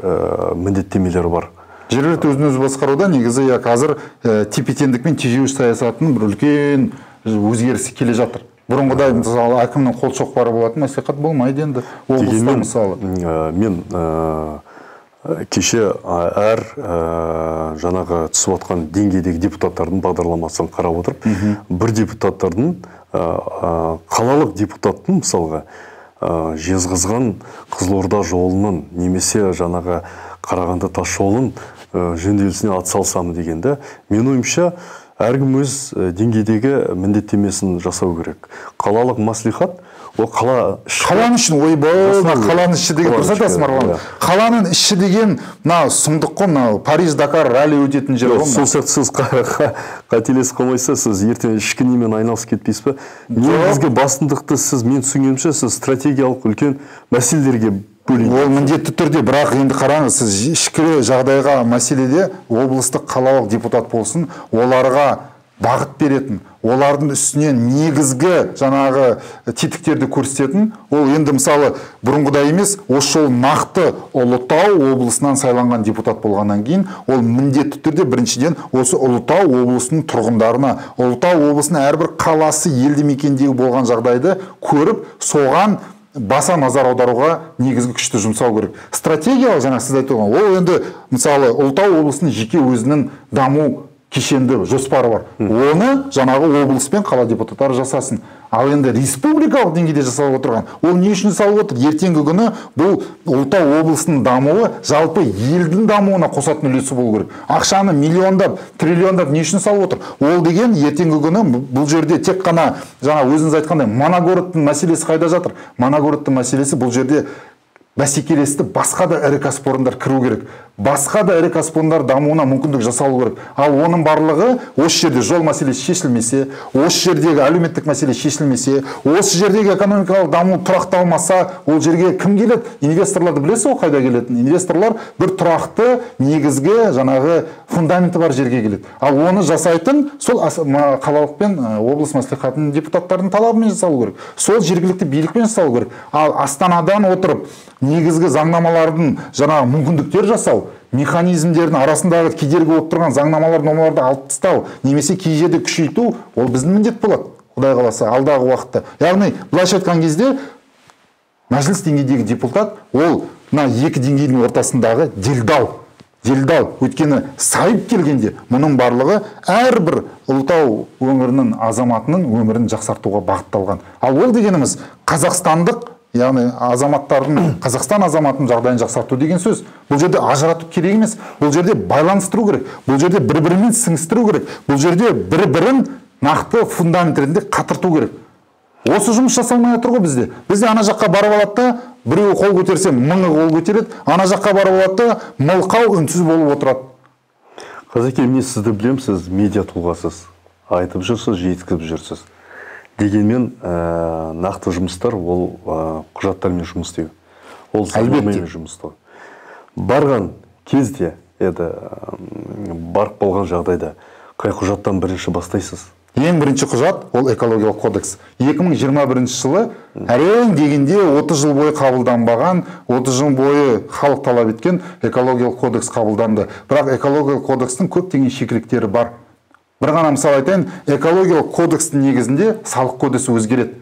міндеттемелері бар. Жергілікті өзін-өзі басқаруда негізі қазір тепе-теңдік пен тежеуіш саясатының бір үлкен өзгерісі келе жатыр. Бұрынғыдай мысалы әкімнің қол шоқпары болатын мәслихат болмайды енді. Облыста мысалы. Мен кеше әр жаңағы түсіп отқан деңгейдегі депутаттардың бағдарламасын қарап отырып, бір депутаттардың қалалық депутаттың мысалға Жезқазған Қызылорда жолының немесе жаңағы Қарағанды тас жолын жөнделісіне атсалысамын дегенде, мен ойымша әркім өз деңгейдегі міндеттемесін жасау керек. Қалалық маслихат ол қаланың ішін қаланың іші деген дұрыс айтасыз Марғұлан. Қаланың іші деген сұмдық қой, Париж Дакар ралли өтетін жер ғой. Сол сияқты сіз қателесіп қалмайсыз, сіз ертең ішкі немен айналысып кетпейсіз бе? Негізгі басымдықты сіз, мен түсінгенімше, сіз стратегиялық үлкен мәселелерге бөлінеді. Ол міндетті түрде, бірақ енді қараңыз, сіз ішкі жағдайға мәселеде облыстық қалалық депутат болсын, оларға бағыт беретін, олардың үстінен негізгі жаңағы тетіктерді көрсететін, ол енді мысалы бұрынғыдай емес, осы жол нақты Ұлытау облысынан сайланған депутат болғаннан кейін, ол міндетті түрде біріншіден осы Ұлытау облысының тұрғындарына, Ұлытау облысының әрбір қаласы елді мекендегі болған жағдайды көріп, соған баса назар аударуға негізгі күшті жұмсау керек. Стратегиялық жаңа сіз айтып отырған, ол енді мысалы Ұлытау облысының жеке өзінің даму кешенді жоспары бар. Оны жаңағы облыс пен қала депутаттары жасасын. Ал енді республикалық деңгейде жасалып отырған, ол не үшін жасалып отыр? Ертеңгі күні бұл Ұлытау облысының дамуы жалпы елдің дамуына қосатын үлесі болу керек. Ақшаны миллиондап, триллиондап не үшін салып отыр? Ол деген ертеңгі күні бұл жерде тек қана жаңа өзіңіз айтқандай моногородтың мәселесі қайда жатыр? Моногородтың мәселесі бұл жерде бәсекелесті басқа да ірі кәсіпорындар кіру керек. Басқа да ірі кәсіпорындар дамуына мүмкіндік жасалу керек. Ал оның барлығы осы жерде жол мәселесі шешілмесе, осы жердегі әлеуметтік мәселе шешілмесе, осы жердегі экономикалық даму тұрақталмаса, ол жерге кім келеді? Инвесторларды білесіз ғой қайда келетін? Инвесторлар бір тұрақты негізгі жаңағы фундаменті бар жерге келеді. Ал оны жасайтын сол қалалық пен облыс мәслихатының депутаттардың талабымен жасалу керек. Сол жергілікті билікпен жасалу керек. Ал Астанадан отырып негізгі заңнамалардың жаңағы мүмкіндіктер жасау, механизмдердің арасындағы кедергі болып тұрған заңнамалар нормаларды алып тастау, немесе кей жерде күшейту, ол біздің міндет болады, Құдай қаласа, алдағы уақытта. Яғни, былайша айтқан кезде мәжіліс деңгейдегі депутат, ол екі деңгейдің ортасындағы делдал. Өйткені сайып келгенде мұның барлығы әрбір Ұлытау өңірінің азаматының өмірін жақсартуға бағытталған. Ал ол дегеніміз қазақстандық, яғни азаматтардың, Қазақстан азаматының жағдайын жақсарту деген сөз. Бұл жерде ажырату керек емес, бұл жерде байланыстыру керек, бұл жерде бір-бірімен сіңістіру керек, бұл жерде бір-бірін нақты фундамент ретінде қатырту керек. Осы жұмыс жасалмай отыр ғой бізде. Бізде ана жаққа барып алады да, біреу қол көтерсе, мыңы қол көтереді, ана жаққа барып алады да, мылқау үнсіз болып отырады. Қазеке, мен сізді білем, сіз медиа тұлғасыз, айтып жүрсіз, жеткізіп жүрсіз. Дегенмен нақты жұмыстар ол құжаттармен жұмыс істеу. Ол заңнамамен жұмыс істеу. Барған кезде еді барып болған жағдайда қай құжаттан бірінші бастайсыз? Ең бірінші құжат ол экологиялық кодекс. 2021 жылы әрең дегенде 30 жыл бойы қабылданбаған, 30 жыл бойы халық талап еткен экологиялық кодекс қабылданды. Бірақ экологиялық кодекстің көптеген шикіліктері бар. Бір ғана мысал айтайын, экологиялық кодекстің негізінде салық кодексі өзгереді.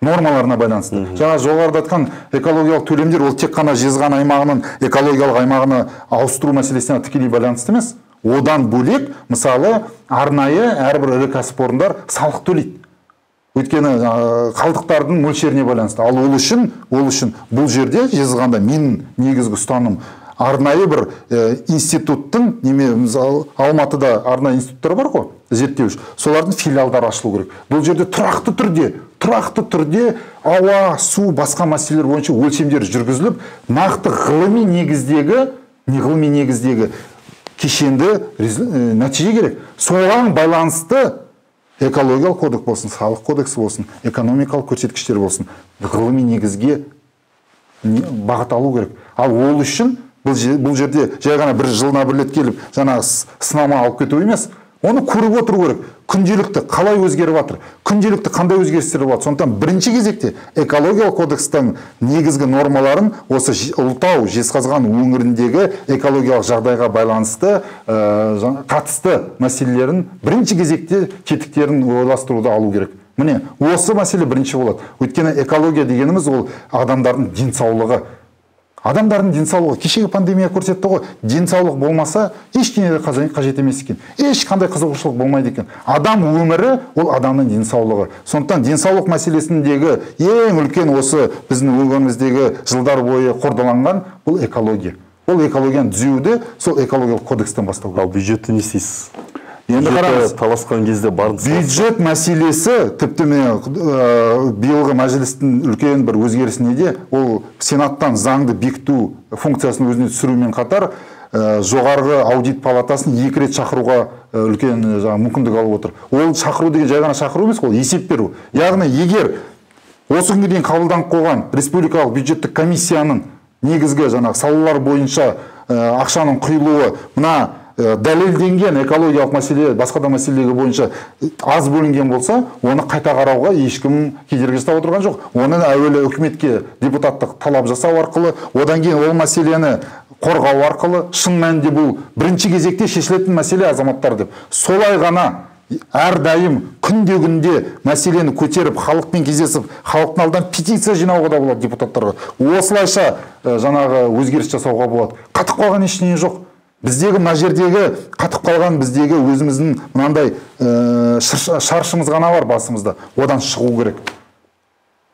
Нормаларына байланысты. Жаңа жоғарыда айтқан экологиялық төлемдер ол тек қана жезқазған аймағының экологиялық аймағына ауыстыру мәселесіне тікелей байланысты емес. Одан бөлек, мысалы, арнайы әрбір ірі кәсіпорындар салық төлейді. Өйткені қалдықтардың мөлшеріне байланысты. Ал ол үшін бұл жерде жезқазғанда менің негізгі ұстаным арнайы бір институттың, Алматыда арнайы институттар бар ғой, зерттеуіш, солардың филиалдары ашылу керек. Бұл жерде тұрақты түрде ауа, су, басқа мәселелер бойынша өлшемдер жүргізіліп, нақты ғылыми негіздегі кешенді нәтиже керек. Соған байланысты экологиялық кодекс болсын, салық кодексі болсын, экономикалық көрсеткіштер болсын, ғылыми негізге бағыт алу керек. Ал ол үшін бұл жерде жай ғана бір жылына бір рет келіп, жаңа сынама алып кету емес, оны көріп отыру керек. Күнделікті қалай өзгеріп жатыр, күнделікті қандай өзгерістер болады. Сондықтан бірінші кезекте экологиялық кодекстің негізгі нормаларын осы Ұлытау, Жезқазған өңіріндегі экологиялық жағдайға байланысты қатысты мәселелерін бірінші кезекте тетіктерін ойластыруды алу керек. Міне, осы мәселе бірінші болады. Өйткені экология дегеніміз ол адамдардың денсаулығы. Адамдардың денсаулығы, кешегі пандемия көрсетті ғой, денсаулық болмаса, ешкене де қажет емес екен. Ешқандай қызығушылық болмайды екен. Адам өмірі ол адамның денсаулығы. Сондықтан денсаулық мәселесіндегі ең үлкен осы біздің өңіріміздегі жылдар бойы қордаланған бұл экология. Ол экологияны түзеуді сол экологиялық кодекстен бастау керек. Ал бюджетті не істейсіз? Енді қараңыз, таласқан кезде барын бюджет мәселесі тіпті биылғы мәжілістің үлкен бір өзгерісіне де ол сенаттан заңды бекіту функциясын өзіне түсірумен қатар жоғарғы аудит палатасын 2 рет шақыруға үлкен мүмкіндік алып отыр. Ол шақыру деген жай ғана шақыру емес, ол есеп беру. Яғни егер осы күнге дейін қабылданып қойған республикалық бюджеттік комиссияның негізгі салалар бойынша ақшаның құйылуы мына дәлелденген экологиялық мәселе, басқа да мәселелері бойынша аз бөлінген болса, оны қайта қарауға ешкім кедергі жасап отырған жоқ. Оны әуелі үкіметке депутаттық талап жасау арқылы, одан кейін ол мәселені қорғау арқылы, шын мәнінде бұл бірінші кезекте шешілетін мәселе азаматтар деп. Солай ғана әрдайым күнде мәселені көтеріп, халықпен кездесіп, халықтың алдынан петиция жинауға да болады депутаттарға. Осылайша жаңағы өзгеріс жасауға болады. Қатып қалған ештеңе жоқ. Біздегі мына жердегі қатып қалған біздегі өзіміздің мынандай шаршымыз ғана бар басымызда. Одан шығу керек.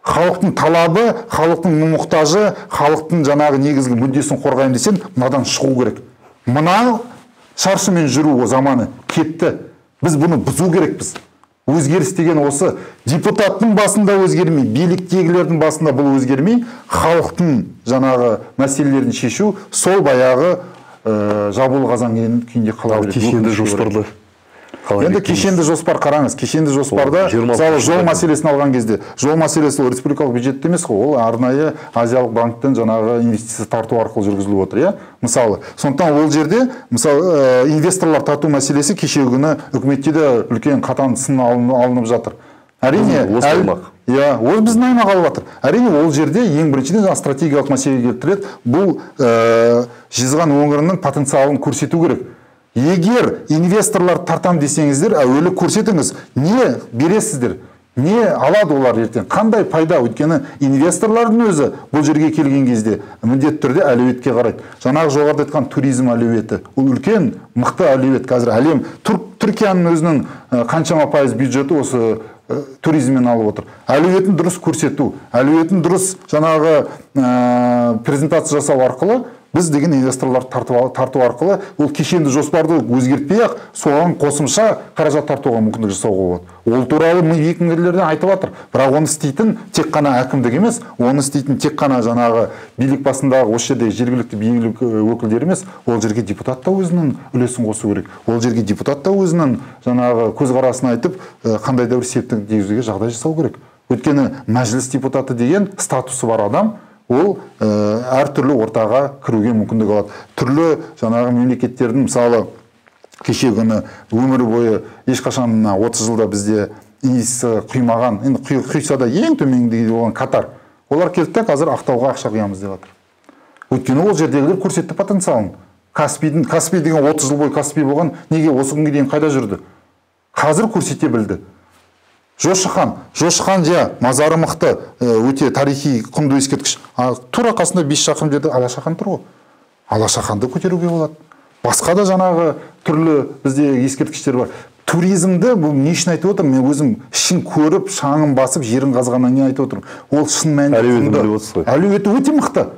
Халықтың талабы, халықтың мұқтажы, халықтың жаңағы негізгі мүддесін қорғаймын десең, мынадан шығу керек. Мына шаршымен жүру заманы кетті. Біз бұны бұзу керекпіз. Өзгеріс деген осы депутаттың басында өзгермей, биліктегілердің басында бұл өзгермей, халықтың жаңағы мәселелерін шешу, сол баяғы жабулы қазан күйінде қала береді. Кешенді жоспарды. Енді кешенді жоспар қараңыз. Кешенді жоспарда мысалы жол мәселесін алған кезде, жол мәселесі ол республикалық бюджетте емес қой, ол арнайы Азиялық банктен жаңағы инвестиция тарту арқылы жүргізіліп отыр, мысалы. Сондықтан ол жерде мысалы инвесторлар тарту мәселесі кешегі күні үкіметте де үлкен қатаң сын алынып жатыр. Әрине, ол біздің аймақ алып жатыр. Әрине, ол жерде ең біріншіден стратегиялық мәселе келтіреді. Бұл Жезқазған өңірінің потенциалын көрсету керек. Егер инвесторлар тартам десеңіздер, әуелі көрсетіңіз, не бересіздер, не алады олар ертең, қандай пайда, өйткені инвесторлардың өзі бұл жерге келген кезде міндетті түрде әлеуетке қарайды. Жаңағы жоғарыда айтқан туризм әлеуеті, ол үлкен мықты әлеует. Қазір әлем Түркияның өзінің қаншама пайыз бюджеті осы туризммен алып отыр. Әлеуетін дұрыс көрсету, әлеуетін дұрыс жаңағы презентация жасау арқылы біз деген инвесторлар тарту арқылы ол кешенді жоспарды өзгертпей-ақ соған қосымша қаражат тартуға мүмкіндік жасауға болады. Ол туралы екіншілерден айтып жатыр. Бірақ оны істейтін тек қана әкімдік емес, оны істейтін тек қана жаңағы билік басындағы осы жердегі жергілікті билік өкілдері емес, ол жерге депутат та өзінің үлесін қосу керек. Ол жерге депутат та өзінің жаңағы көзқарасын айтып, қандай да бір септігін тигізуге жағдай жасау керек. Өйткені мәжіліс депутаты деген статусы бар адам, ол әртүрлі ортаға кіруге мүмкіндік алады. Түрлі жаңағы мемлекеттердің, мысалы кеше күні өмір бойы ешқашан 30 жылда бізде инвестиция құймаған, енді құйса да ең төменгі болған Катар, олар келді де қазір Ақтауға ақша құямыз деп жатыр. Өйткені ол жердегілер көрсетті потенциалын. Каспий деген 30 жыл бойы Каспий болған, неге осы күнге дейін қайда жүрді? Қазір көрсете білді. Жошы хан мазары мықты, өте тарихи құнды ескерткіш. Тура қасында 5 шақырым жерде Алаша хан тұр ғой. Алаша ханды көтеруге болады. Басқа да жаңағы түрлі бізде ескерткіштер бар. Туризмді бұл не үшін айтып отырмын? Мен өзім ішін көріп, шаңын басып, жерін қазғаннан кейін айтып отырмын. Ол шын мәнінде әлеуеті өте мықты.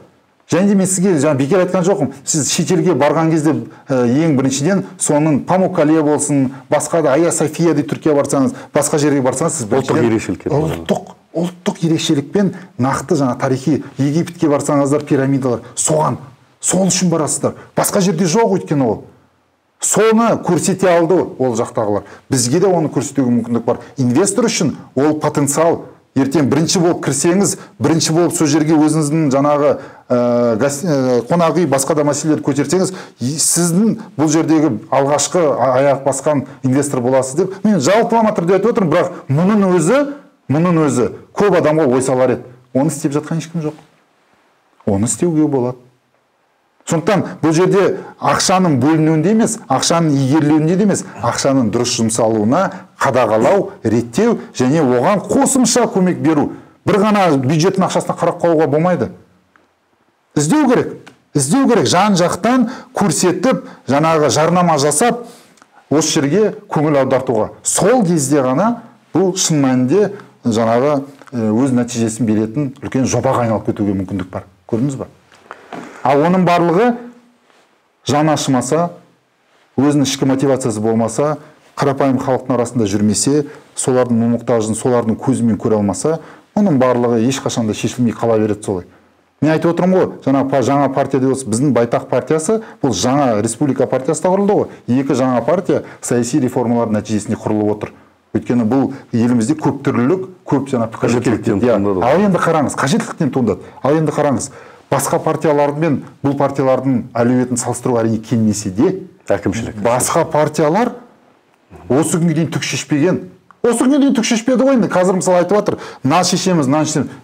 Және де мен сізге бекер айтқан жоқпын. Сіз шетелге барған кезде ең біріншіден соның Памуккале болсын, басқа да Айя София де Түркия барсаңыз, басқа жерге барсаңыз, сіз ұлттық ерекшелікпен нақты жаңа тарихи Египетке барсаңыздар, пирамидалар, сол үшін барасыздар. Басқа жерде жоқ өйткені ол. Соны көрсете алды ол жақтағылар. Бізге де оны көрсетуге мүмкіндік бар. Инвестор үшін ол потенциал. Ертең бірінші болып кірсеңіз, бірінші болып сол жерге өзіңіздің жаңағы қонақ үй, басқа да мәселелерді көтерсеңіз, сіздің бұл жердегі алғашқы аяқ басқан инвестор боласыз деп. Мен жалпылама түрде айтып отырмын, бірақ мұның өзі көп адамға ой салар еді. Оны істеп жатқан ешкім жоқ. Оны істеуге болады. Сондықтан бұл жерде ақшаның бөлінуінде емес, ақшаның игерілуінде емес, ақшаның дұрыс жұмсалуына қадағалау, реттеу және оған қосымша көмек беру. Бір ғана бюджеттің ақшасына қарап қалуға болмайды. Іздеу керек, жан жақтан көрсетіп, жаңағы жарнама жасап, осы жерге көңіл аудартуға. Сол кезде ғана бұл шын мәнінде жаңағы өз нәтижесін беретін үлкен жобаға айналып кетуге мүмкіндік бар. Көрдіңіз ба? Ал оның барлығы жан ашымаса, өзінің ішкі мотивациясы болмаса, қарапайым халықтың арасында жүрмесе, солардың мұқтажын, солардың көзімен көре алмаса, оның барлығы ешқашанда шешілмей қала береді солай. Мен айтып отырмын ғой, жаңа партия деп отырсыз, біздің Байтақ партиясы, бұл жаңа республика партиясы да құрылды ғой. Екі жаңа партия саяси реформалар нәтижесінде құрылып отыр. Өйткені бұл елімізде көп түрлілік, көп жаңа қажеттіліктен туындады. Ал енді қараңыз, қажеттіліктен туындады. Ал енді қараңыз, басқа партиялармен бұл партиялардың әлеуетін салыстыруға әрине келмесе де, әкімшілік. Басқа партиялар осы күнге дейін түк шешпеген. Осы күнге дейін түк шешпеді ғой. Қазір мысалы айтып жатыр, нан шешеміз.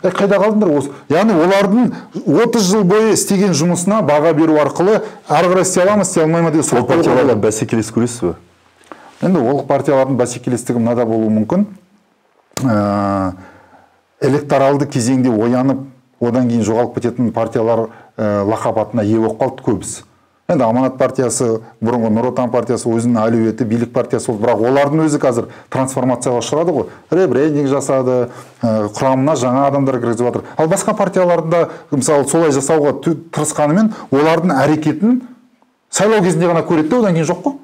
Қайда қалдыңдар осы? Яғни олардың 30 жыл бойы істеген жұмысына баға беру арқылы ары қарай істей аламыз, істей алмай ма деп сол партияларда бәсекелес көресіз бе? Енді ол партиялардың бәсекелестігі мынада болуы мүмкін. Электоралды кезеңде оянып, одан кейін жоғалып кететін партиялар лақап атына ие болып қалды көбісі. Енді Аманат партиясы, бұрынғы Нұр Отан партиясы өзінің әлеуеті, билік партиясы болды, бірақ олардың өзі қазір трансформацияға ұшырады ғой. Ребрендинг жасады, құрамына жаңа адамдар кіргізіп жатыр. Ал басқа партияларында мысалы солай жасауға тырысқанымен, олардың әрекетін сайлау кезінде ғана көреді, одан кейін жоқ қой.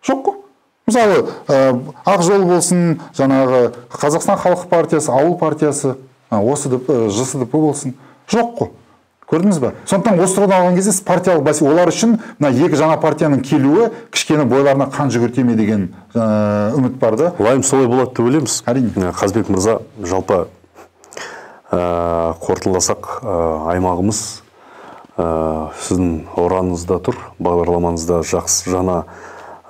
Жоқ қой. Мысалы, Ақ жол болсын, жаңағы Қазақстан халық партиясы, ауыл партиясы, ЖСДП болсын, жоқ қой. Көрдіңіз бе? Сондықтан осы тұрғыдан алған кезде партиялық бәсеке, олар үшін екі жаңа партияның келуі кішкене бойларына қан жүгірте ме деген үміт бар да. Олайым солай болады деп ойлаймыз. Әрине. Қазбек мырза, жалпы қорытындыласақ, аймағымыз сіздің ораныңызда тұр, бағдарламаңызда жақсы жаңа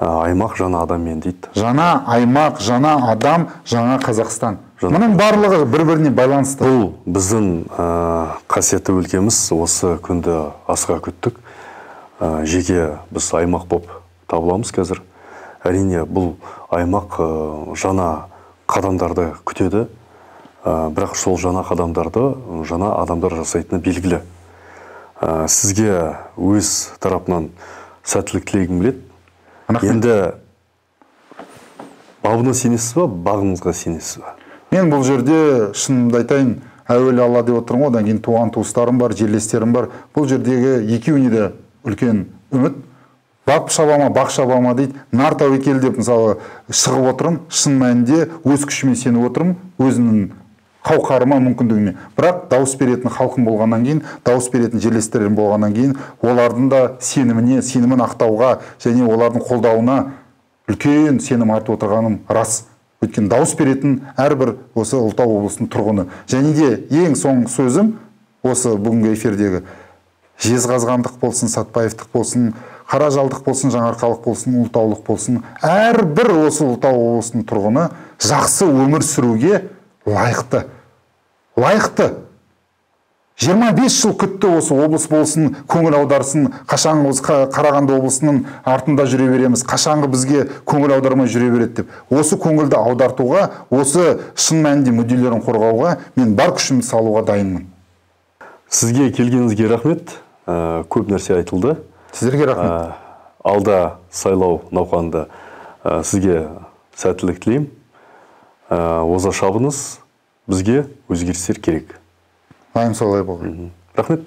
аймақ, жаңа адаммен дейді. Жаңа аймақ, жаңа адам, жаңа Қазақстан. Мұның барлығы бір-біріне байланысты. Бұл біздің қасиетті өлкеміз, осы күнді асыға күттік. Жеке біз аймақ болып табыламыз қазір. Әрине бұл аймақ жаңа қадамдарды күтеді. Бірақ сол жаңа қадамдарды жаңа адамдар жасайтыны белгілі. Сізге өз тарапынан сәттілік тілегім келеді. Енді бабына сенесіз ба, бағыңызға сенесіз ба? Мен бұл жерде шынымды айтайын, әуелі Алла деп отырмын, одан кейін туған туыстарым бар, жерлестерім бар. Бұл жердегі екеуіне де үлкен үміт. Бақ шабама, бақ шабама дейді. Нар тәуекел деп мысалы шығып отырмын, шын мәнінде өз күшіме сеніп отырмын, өзінің қауқарыма, мүмкіндігіме. Бірақ дауыс беретін халқым болғаннан кейін, дауыс беретін жерлестерім болғаннан кейін, олардың да сенімін ақтауға және олардың қолдауына үлкен сенім артып отырғаным рас. Өйткені дауыс беретін әрбір осы Ұлытау облысының тұрғыны. Және де ең соңғы сөзім, осы бүгінгі эфирдегі Жезқазғандық болсын, Сатпаевтық болсын, Қаражалдық болсын, Жаңарқалық болсын, Ұлытаулық болсын, әрбір осы Ұлытау облысының тұрғыны жақсы өмір сүруге лайықты. Лайықты. 25 жыл күтті осы облыс болсын, көңіл аударсын, қашанғы осы Қарағанды облысының артында жүре береміз, қашанғы бізге көңіл аудармай жүре береді деп. Осы көңілді аудартуға, осы шын мәнінде мүдделерін қорғауға мен бар күшімді салуға дайынмын. Сізге келгеніңізге рахмет. Көп нәрсе айтылды. Сіздерге рахмет. Алда сайлау науқанында сізге сәттілік тілеймін. Оза шабыңыз, бізге өзгерістер керек. Айым солай болған. Рахмет.